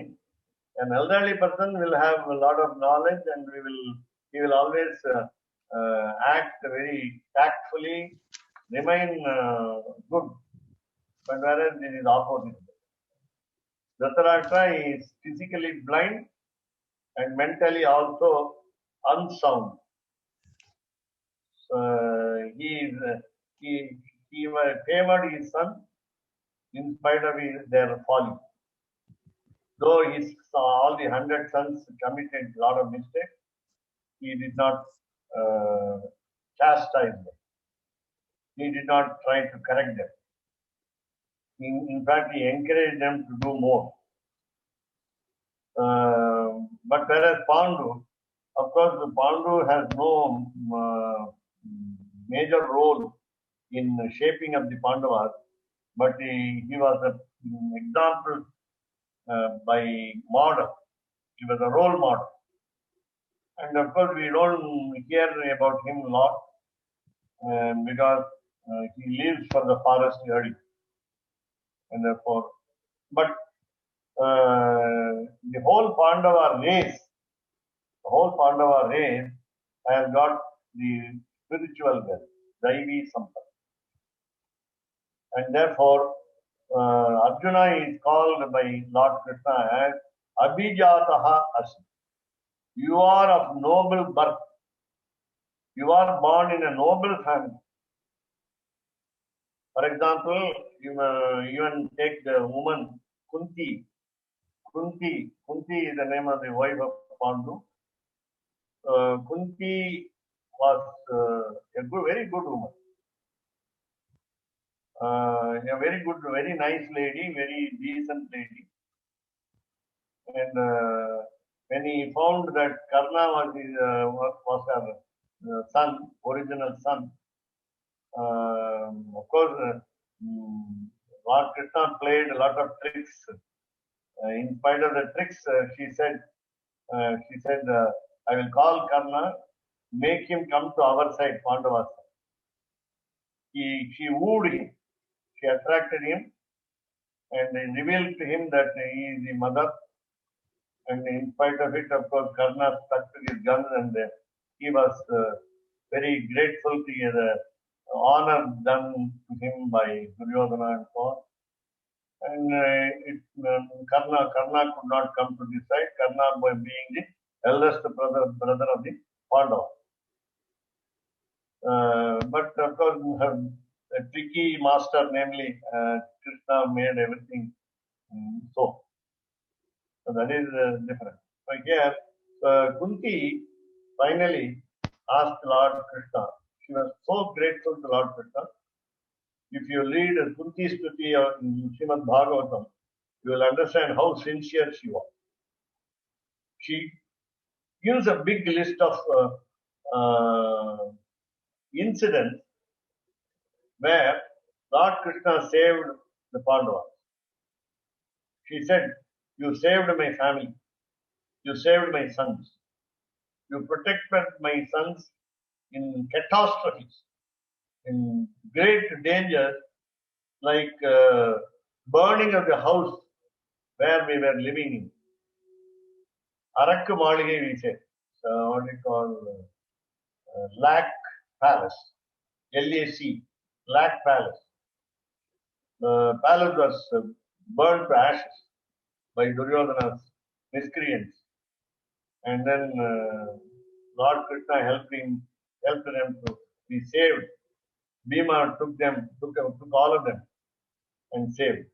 an elderly person will have a lot of knowledge and he will always act very tactfully, remain good. But whereas it is opposite. Dhritarashtra is physically blind and mentally also unsound. He favored his son in spite of their folly. Though all the 100 sons committed a lot of mistakes, he did not chastise them. He did not try to correct them. In fact, he encouraged them to do more. But whereas Pandu, of course, Pandu has no major role in shaping up the Pandavas, but he was an example by model. He was a role model. And of course, we don't hear about him a lot because he lives for the forest area. And therefore, but the whole Pandava race has got the spiritual wealth, Daivi Sampad. And therefore, Arjuna is called by Lord Krishna as Abhijataha Asmi. You are of noble birth. You are born in a noble family. For example, you even take the woman Kunti. Kunti is the name of the wife of Pandu. Kunti was a very good woman. A very good, very nice lady, very decent lady. And when he found that Karna was her son, original son, of course, Lord Krishna played a lot of tricks. In spite of the tricks, she said, I will call Karna, make him come to our side, Pandavas. She wooed him, she attracted him, and revealed to him that he is the mother. And in spite of it, of course, Karna stuck to his guns, and he was very grateful to the honor done to him by Duryodhana and so on. And Karna could not come to this side. Karna, being the eldest brother of the Pandavas. But of course, a tricky master, namely Krishna, made everything so. So that is different. So here, Kunti finally asked Lord Krishna. She was so grateful to Lord Krishna. If you read Kunti Stuti in Srimad Bhagavatam, you will understand how sincere she was. She gives a big list of incidents where Lord Krishna saved the Pandavas. She said, you saved my family. You saved my sons. You protected my sons in catastrophes, in great danger, like burning of the house where we were living in. Arakku Maligai, we say. So what we call Lac Palace. LAC. Lac Palace. The palace was burned to ashes by Duryodhana's miscreants. And then Lord Krishna helped them to be saved. Bhima took all of them and saved.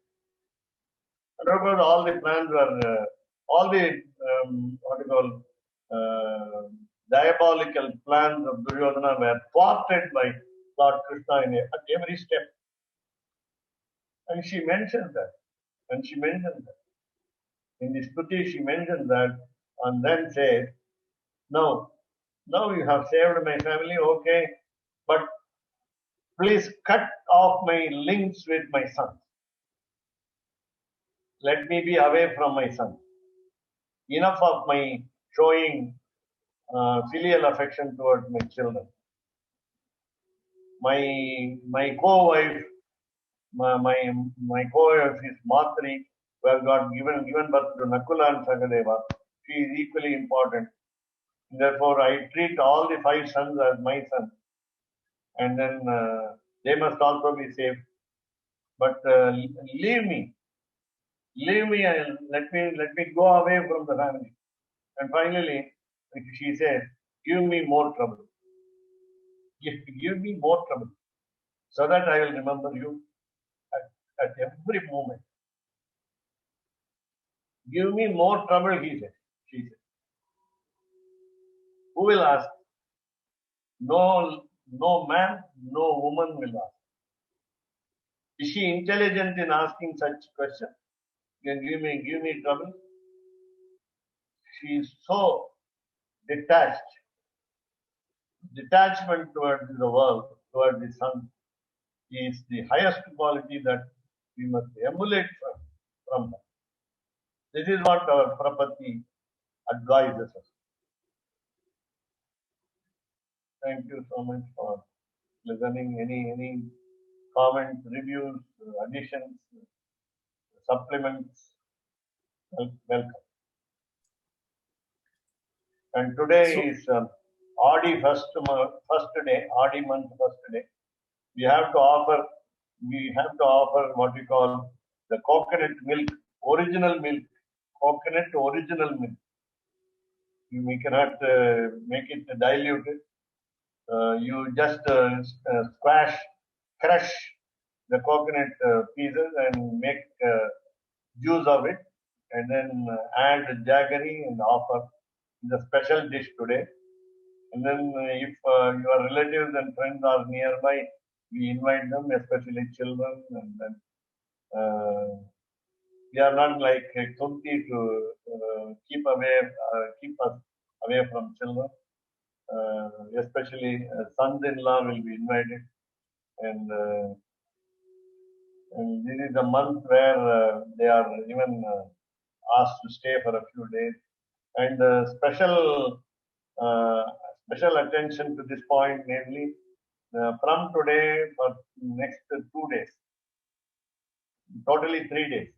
And of course, all the plans were, diabolical plans of Duryodhana were thwarted by Lord Krishna at every step. And she mentioned that. In the Stuti, she mentioned that and then said, now you have saved my family, okay, but please cut off my links with my son. Let me be away from my son. Enough of my showing filial affection towards my children. My co-wife, my co-wife is Matri, who has got given birth to Nakula and Sagadeva. She is equally important. Therefore, I treat all the 5 sons as my sons, and then they must also be saved. But leave me, and let me go away from the family. And finally, she said, "Give me more trouble. Give me more trouble, so that I will remember you at every moment. Give me more trouble," he said. She said, "Who will ask? No man, no woman will ask. Is she intelligent in asking such question? Can give me trouble?" She is so detached. Detachment towards the world, towards the sun, is the highest quality that we must emulate from her. This is what our Prapati advises us. Thank you so much for listening. Any comments, reviews, additions, supplements? Welcome. And today is Aadi first day, Aadi month first day. We have to offer what we call the coconut milk, original milk, coconut original milk. We cannot make it diluted. You just crush the coconut pieces and make juice of it, and then add jaggery and offer. The special dish today. And then if your relatives and friends are nearby, we invite them, especially children. And then we are not like Kunti to keep us away from children. Especially sons-in-law will be invited, and this is the month where they are even asked to stay for a few days. And special attention to this point, namely from today for next 2 days, totally 3 days,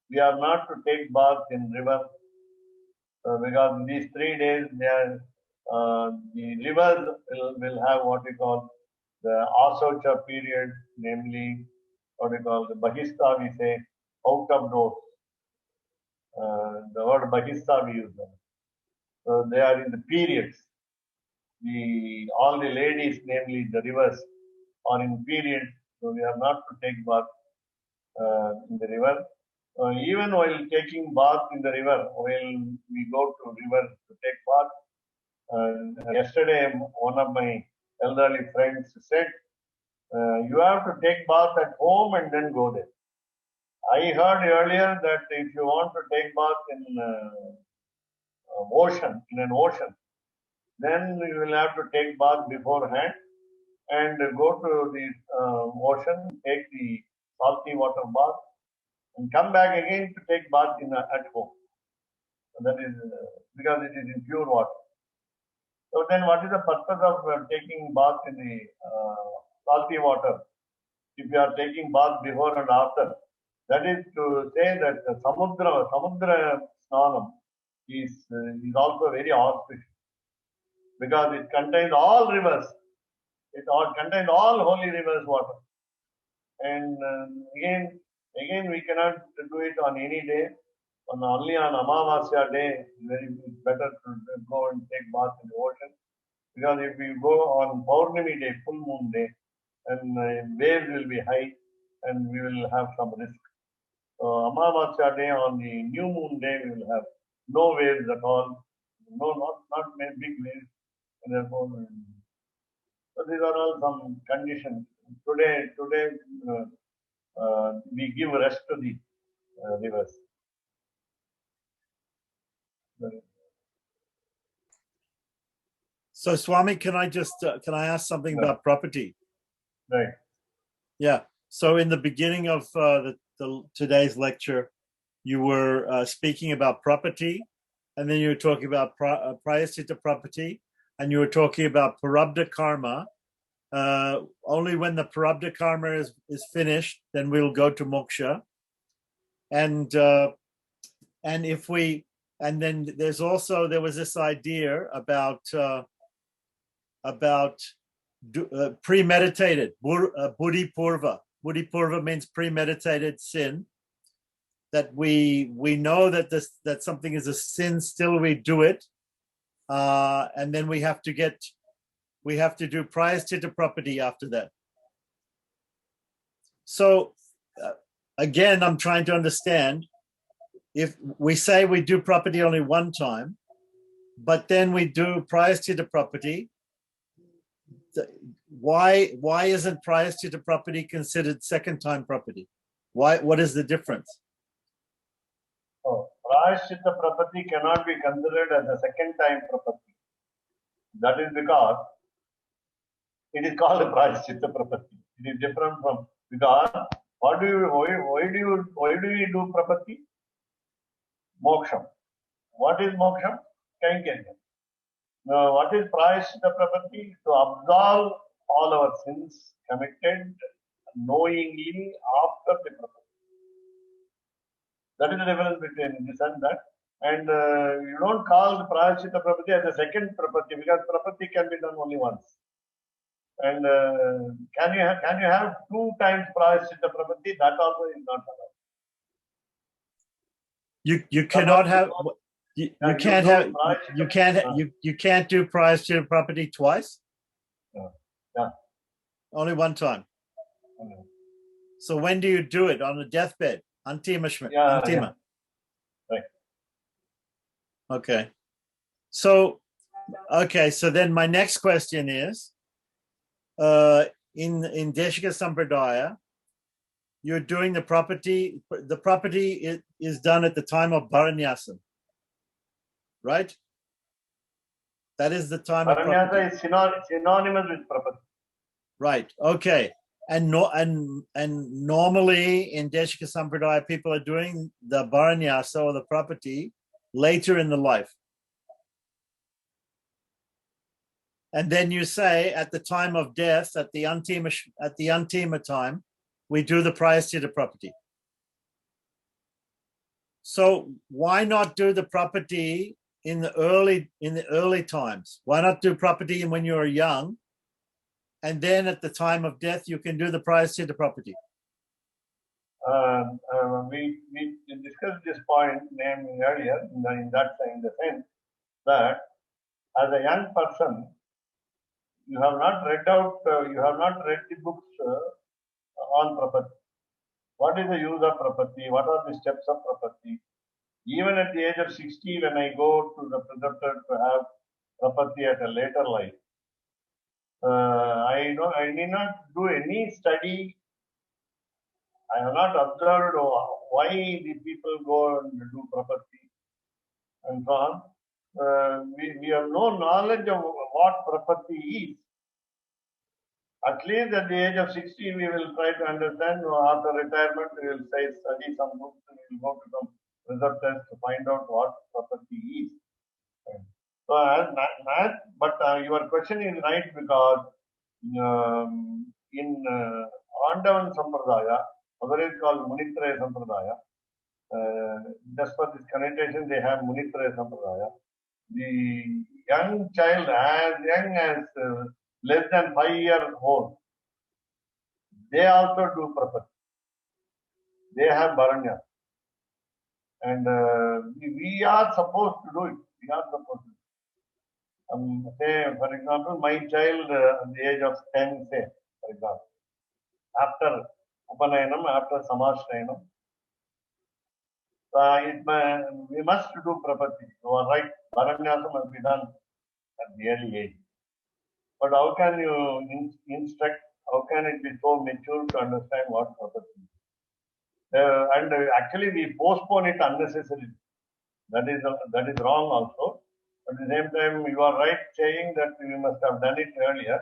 we are not to take bath in river because these 3 days the rivers will have what we call the Asocha period, namely what we call the Bahista, we say out of doors. The word Bahista we use. So they are in the periods. All the ladies, namely the rivers, are in periods, so we are not to take bath in the river. Even while taking bath in the river, while we go to river to take bath, yesterday one of my elderly friends said, "You have to take bath at home and then go there." I heard earlier that if you want to take bath in an ocean, then you will have to take bath beforehand and go to the ocean, take the salty water bath, and come back again to take bath at home. So that is because it is in pure water. So then, what is the purpose of taking bath in the salty water? If you are taking bath before and after, that is to say that the samudra snanam is also very auspicious because it contains all rivers. It contains all holy rivers water. And again, we cannot do it on any day. Only on Amavasya day, it's better to go and take bath in the ocean. Because if we go on Paurnami day, full moon day, and waves will be high, and we will have some risk. So Amavasya day, on the new moon day, we will have no waves at all. No, not big waves. And therefore, so these are all some conditions. Today we give rest to the rivers. So, Swami, can I ask something No. about property? Right. Yeah. So, in the beginning of today's lecture, you were speaking about property, and then you were talking about prayaschitta property, and you were talking about prarabdha karma. Only when the prarabdha karma is finished, then we'll go to moksha. And if we, and then there was this idea about premeditated buddhi purva. Buddhi purva means premeditated sin. That we know that something is a sin, still we do it, and then we have to do prayaschitta property after that. So again, I'm trying to understand, if we say we do property only one time, but then we do prayaschitta property, why isn't prayaschitta property considered second time property? What is the difference? Oh, prayaschitta property cannot be considered as a second time property. That is because it is called a prayaschitta property. It is different from, because why do we do property? Moksham. What is moksham? Kainkanya. Now, what is prayaschitta property? To absolve all our sins committed knowingly after the property. That is the difference between this and that. And you don't call the prayaschitta property as a second property, because property can be done only once. And can you have 2 times prayaschitta property? That also is not allowed. You cannot have you can't do prayaschitta property twice. Yeah. Only one time. Mm. So when do you do it? On the deathbed? Antima. Yeah. Right. Okay. So then my next question is, in Deshika Sampradaya, you're doing the property is done at the time of Bharanyasam, right? That is the time of property. Bharanyasa is synonymous with property. Right. Okay. And normally in Deshika Sampradaya, people are doing the Bharanyasa or the property later in the life. And then you say at the time of death, at the antima time, we do the prayaschitta property. So why not do the property in the early times? Why not do property when you're young, and then at the time of death you can do the prayaschitta property? We discussed this point earlier in the sense that as a young person, you have not read the books on property. What is the use of property? What are the steps of property? Even at the age of 60, when I go to the preceptor to have property at a later life, I need not do any study. I have not observed why the people go and do property and so on. We have no knowledge of what property is. At least at the age of 60, we will try to understand. After retirement, we will study some books, and we will go to some researchers to find out what property is. So, your question is right, because in Andavan Sampradaya, otherwise called Munitraya Sampradaya, just for this connotation, they have Munitraya Sampradaya. The young child, as young as less than 5 years old, they also do property. They have Bharanya. And we are supposed to do it. We are supposed to do it. Say, for example, my child at the age of 10, say, for example, after Upanayanam, after Samashrayam, we must do property. You are right, Bharanyasa must be done at the early age. But how can you instruct? How can it be so mature to understand what property is? And actually, we postpone it unnecessarily. That is wrong also. At the same time, you are right saying that we must have done it earlier.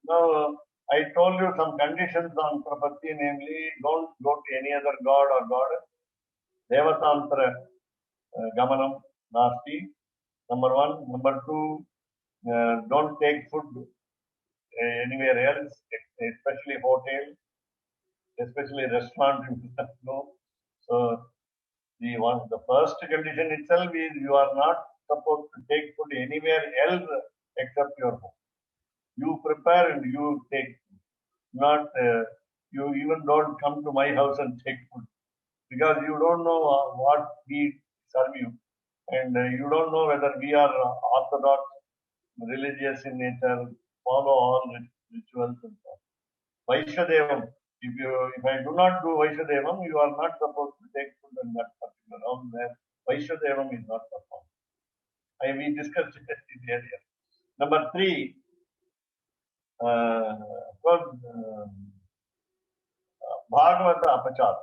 Now, I told you some conditions on prapatti, namely, don't go to any other god or goddess. Devatantra gamanam nasti. Number one. Number two, don't take food anywhere else, especially hotel, especially restaurant. No. So the first condition itself is you are not supposed to take food anywhere else except your home. You prepare and you take. Not you even don't come to my house and take food because you don't know what we serve you, and you don't know whether we are orthodox, religious in nature, follow all rituals and so on. Vaishyadevam. If I do not do Vaishyadevam, you are not supposed to take food in that particular round where Vaishyadevam is not performed. We discussed it earlier. Number three, Bhagavata Apachar.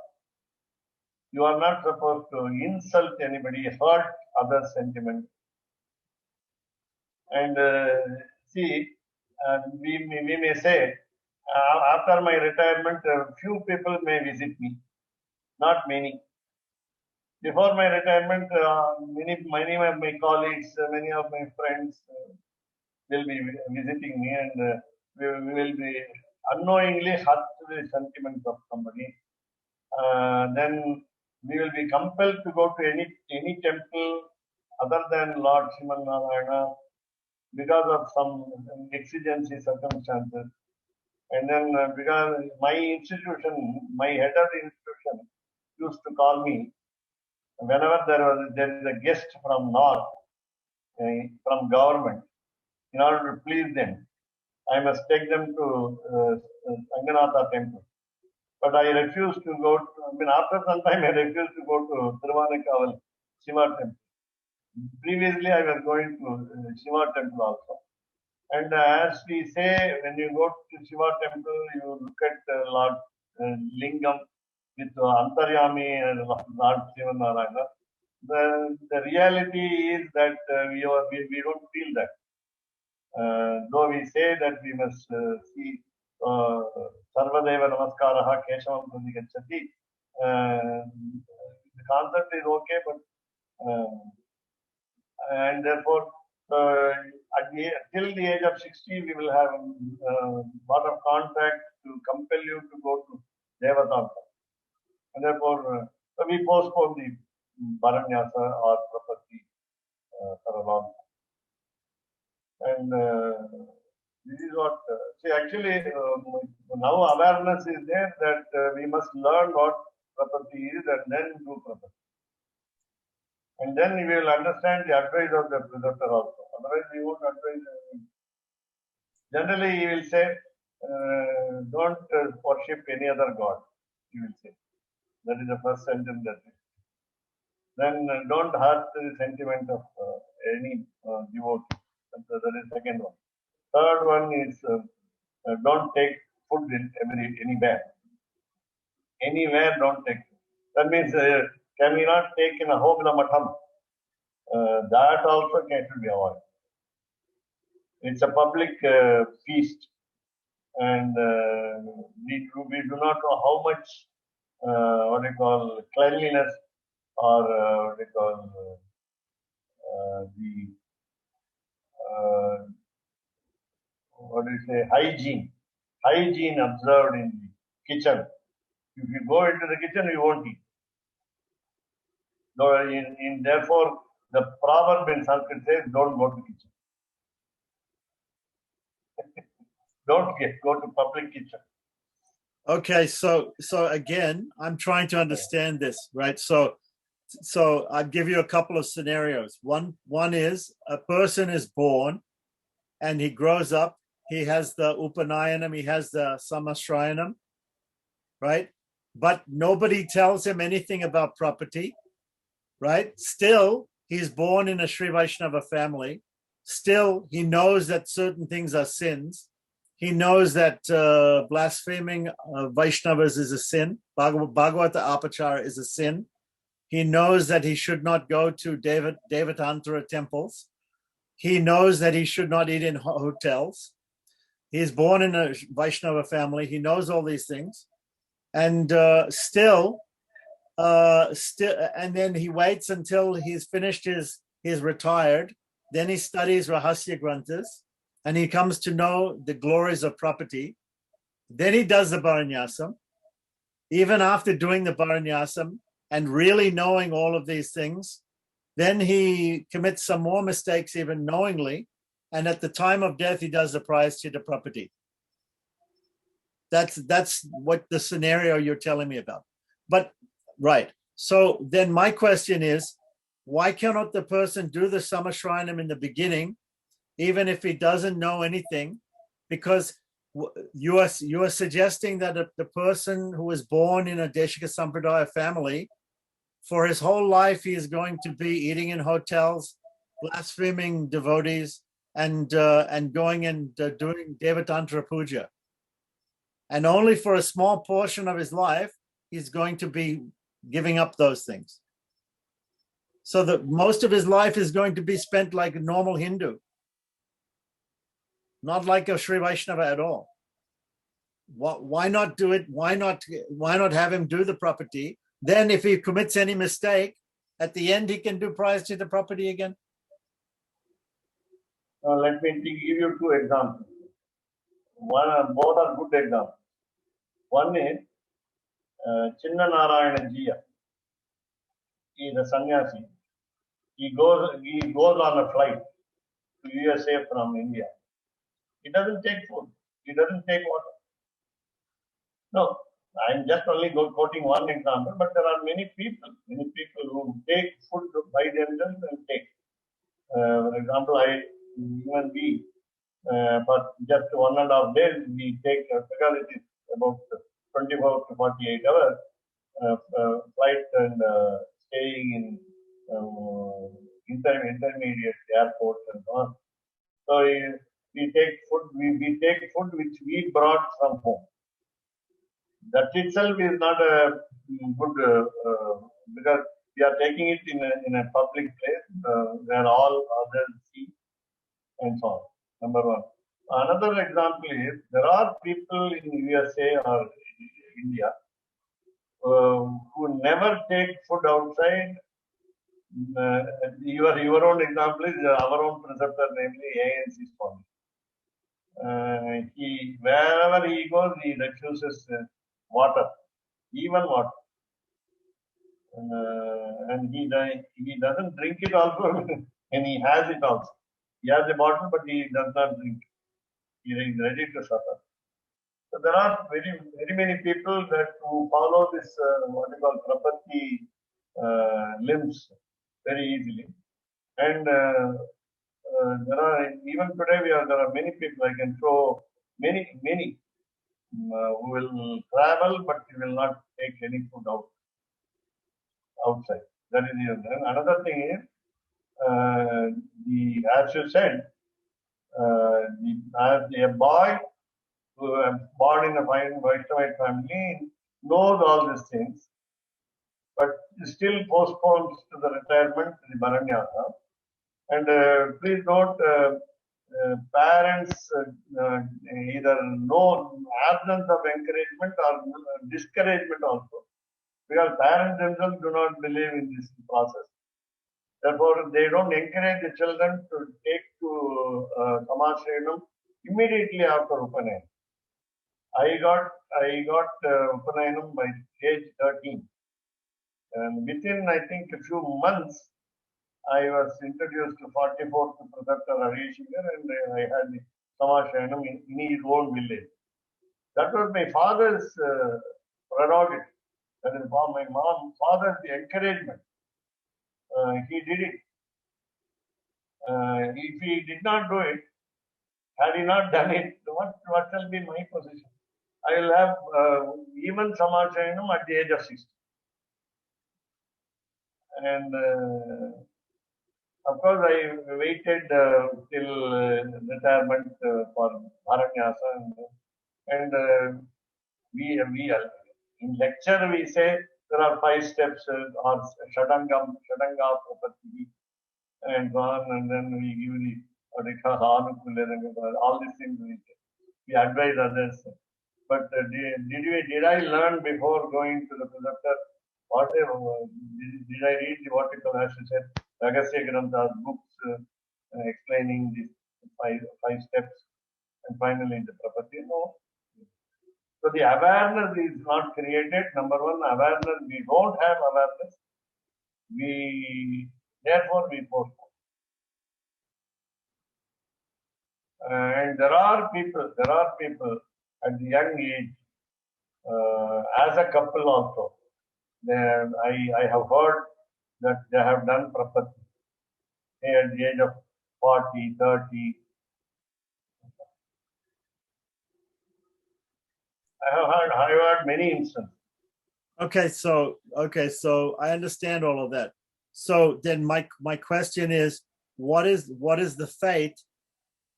You are not supposed to insult anybody, hurt others' sentiment. And see, we may say, after my retirement, few people may visit me, not many. Before my retirement, many of my colleagues, many of my friends will be visiting me, and we will be unknowingly hurt the sentiments of somebody. Then we will be compelled to go to any temple other than Lord Sriman Narayana because of some exigency circumstances. And then because my institution, my head of the institution used to call me whenever there is a guest from north, from government, in order to please them, I must take them to Ranganatha temple. But I refused to go to, after some time I refused to go to Thiruvananthapuram Shiva temple. Previously I was going to Shiva temple also. And as we say, when you go to Shiva temple, you look at Lord Lingam with Antaryami and Lord Sriman Narayana. The reality is that we don't feel that. Though we say that we must see Sarvadeva Namaskaraha Keshavam Pradigachati. The concept is okay, but and therefore till the age of 60 we will have a lot of contact to compel you to go to Devatantra. And therefore we postpone the Bharanyasa or Prapatti for a long time. And this is what, see, actually, now awareness is there that we must learn what Prapatti is and then do Prapatti. And then we will understand the advice of the preceptor also. Otherwise, we won't advise. Generally, he will say, don't worship any other god, he will say. That is the first sentence that is. Then don't hurt the sentiment of any devotee. That is the second one. Third one is don't take food in anywhere. Anywhere, don't take. That means can we not take in a home in a matham? That also should be avoided. It's a public feast, and we do not know how much what we call cleanliness or what we call hygiene observed in the kitchen. If you go into the kitchen, you won't eat. So therefore, the proverb in Sanskrit says, don't go to kitchen. Don't go to public kitchen. Okay, so again, I'm trying to understand this, right? So I'll give you a couple of scenarios. One is a person is born and he grows up, he has the Upanayanam, he has the Samasrayanam, right? But nobody tells him anything about property, right? Still, he's born in a Sri Vaishnava family. Still, he knows that certain things are sins. He knows that blaspheming Vaishnavas is a sin. Bhagavata Apachara is a sin. He knows that he should not go to Devatantra temples. He knows that he should not eat in hotels. He's born in a Vaishnava family. He knows all these things. And still, and then he waits until he's finished he's retired. Then he studies Rahasya Granthas and he comes to know the glories of property. Then he does the Paranyasam. Even after doing the Paranyasam and really knowing all of these things, then he commits some more mistakes, even knowingly. And at the time of death, he does the Prayaschitta property. That's what the scenario you're telling me about. But, right. So then my question is, why cannot the person do the Samashrayanam in the beginning, even if he doesn't know anything? Because you are suggesting that the person who is born in a Deshika Sampradaya family, for his whole life, he is going to be eating in hotels, blaspheming devotees, and going and doing Devatantra Puja. And only for a small portion of his life, he's going to be giving up those things. So that most of his life is going to be spent like a normal Hindu, not like a Sri Vaishnava at all. Why not do it? Why not have him do the property? Then if he commits any mistake, at the end, he can do Prayaschitta property again. Let me give you two examples. Both are good examples. One is Chinna Narayana Jiya. He is a sannyasi. He goes on a flight to USA from India. He doesn't take food. He doesn't take water. No, I'm just only quoting one example, but there are many people who take food by themselves and take. For example, for just 1.5 days, we take, because it is about 24 to 48 hours, flight and staying in intermediate airports and so on. So we take food. We take food which we brought from home. That itself is not a good because we are taking it in a public place where all others see and so on. Number one. Another example is there are people in USA or India who never take food outside. Your own example is our own preceptor, namely ANC Swami. Wherever he goes, he refuses water, even water, and he doesn't drink it also, and he has it also. He has a bottle, but he does not drink it. He is ready to suffer. So there are very many people who follow this what you call prapatti limbs very easily, and there are even today there are many people. I can show many who will travel, but he will not take any food outside. That is the other. Another thing is as you said, as a boy who was born in a Vaishnavite family knows all these things, but still postpones to the retirement, the Paranyasa. And please note, parents either no absence of encouragement or discouragement also, because parents themselves do not believe in this process. Therefore, they don't encourage the children to take to Samashrayanam immediately after Upanayanam. I got Upanayanam by age 13, and within I think a few months, I was introduced to 44th Preceptor Harishinger, and I had the Samashrayanam in his own village. That was my father's prerogative. That is my father's encouragement. He did it. If he did not do it, had he not done it, what shall be my position? I will have even Samashrayanam at the age of 60. And of course, I waited till retirement for Paranyasa, and we in lecture we say There are 5 steps or Shadanga Prapatti and so on, and then we give the what we call Anukula, all these things we advise others. But did I learn before going to the preceptor? Did I read what you call, as you said, Ragasya Granthas books explaining these five steps and finally the Prapatti? No. So the awareness is not created. Number one, awareness, we don't have awareness. Therefore we postpone. And there are people at the young age, as a couple also, I have heard that they have done Prapatti at the age of 40, 30. I have heard many instances. Okay, so I understand all of that. So then my question is, what is the fate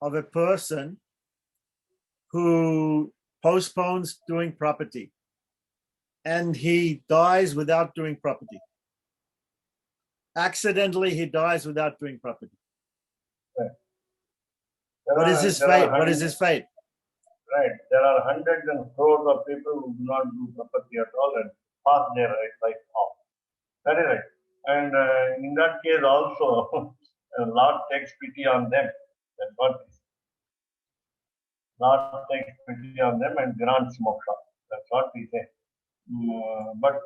of a person who postpones doing Prapatti and he dies without doing Prapatti? Accidentally, he dies without doing Prapatti. Right. What is his fate? What is his fate? Right. There are hundreds and crores of people who do not do Prapatti at all and pass their life off. That is right. And in that case also, Lord takes pity on them. That's what it is. Lord takes pity on them and grants moksha. That's what we say. But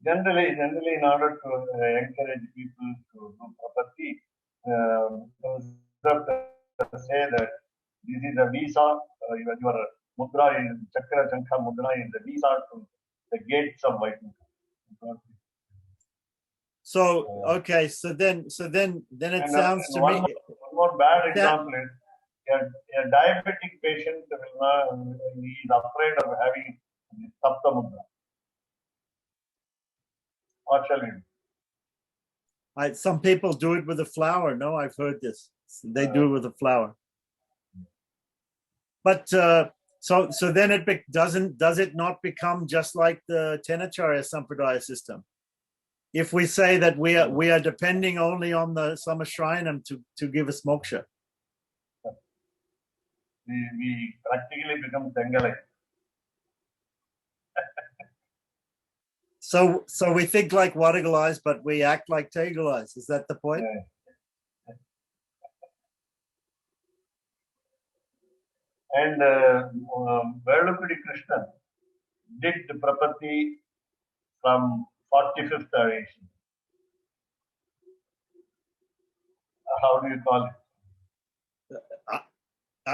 generally, in order to encourage people to do Prapatti, say that this is a visa, your mudra is Chakra Chankha mudra is the visa to the gates of Vaikuntha. So okay, so then it sounds to me. One more bad example is a diabetic patient he is afraid of having the Sapta mudra. What shall we do? Some people do it with a flower. No, I've heard this. They do it with a flower. But so then does it not become just like the Tenacharya Sampradaya system? If we say that we are depending only on the Samashrayanam to give us moksha, we practically become Tengalai. So we think like Vadagalais, but we act like Tegalais. Is that the point? Yeah. And Velukudi Krishna did the Prapatti from 45th direction. How do you call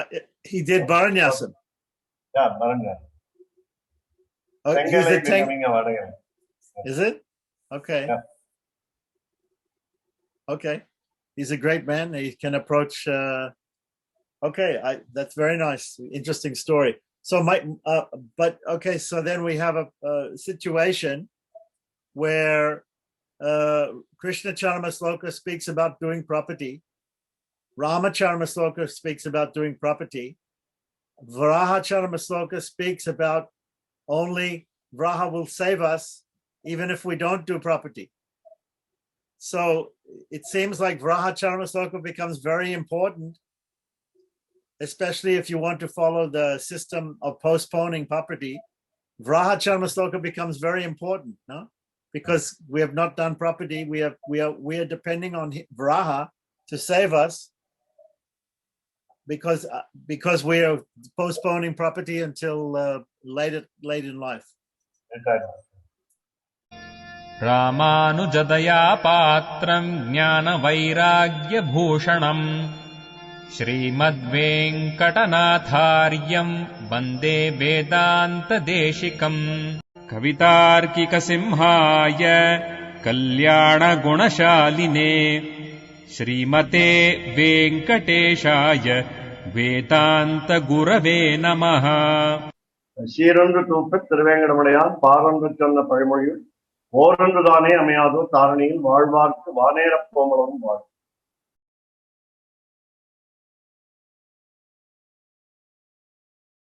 it? He did Varanyasam. Yeah, Varanyasam. He's a becoming a Vadagalai. Is it? Okay. Yeah. Okay. He's a great man. He can approach. Okay, that's very nice. Interesting story. So but okay. So then we have a situation where Krishna Charmasloka speaks about doing Prapatti. Rama Charmasloka speaks about doing Prapatti. Varaha Charmasloka speaks about only Vraha will save us even if we don't do Prapatti. So it seems like Vraha Charmasloka becomes very important, especially if you want to follow the system of postponing Prapatti. Vraha Charmasloka becomes very important, no? Because we have not done Prapatti, we are depending on Vraha to save us, because we are postponing Prapatti until late in life. रामानुजदया पात्रम् ज्ञानवैराग्यभूषणम् श्रीमद्वेङ्कटनाथार्यम् वन्दे वेदान्तदेशिकम् कवितार्किकसिंहाय कल्याणगुणशालिने श्रीमते वेङ्कटेशाय वेदान्तगुरवे नमः. சீரொன்று தூப்பத் திருவேங்கடமுடையான் பாரொன்று சொன்ன பழமொழியில் ஓரொன்றுதானே அமையாதோ தாரணியில் வாழ்வார்க்கு வானேரப் கோமளவும் வாழ்.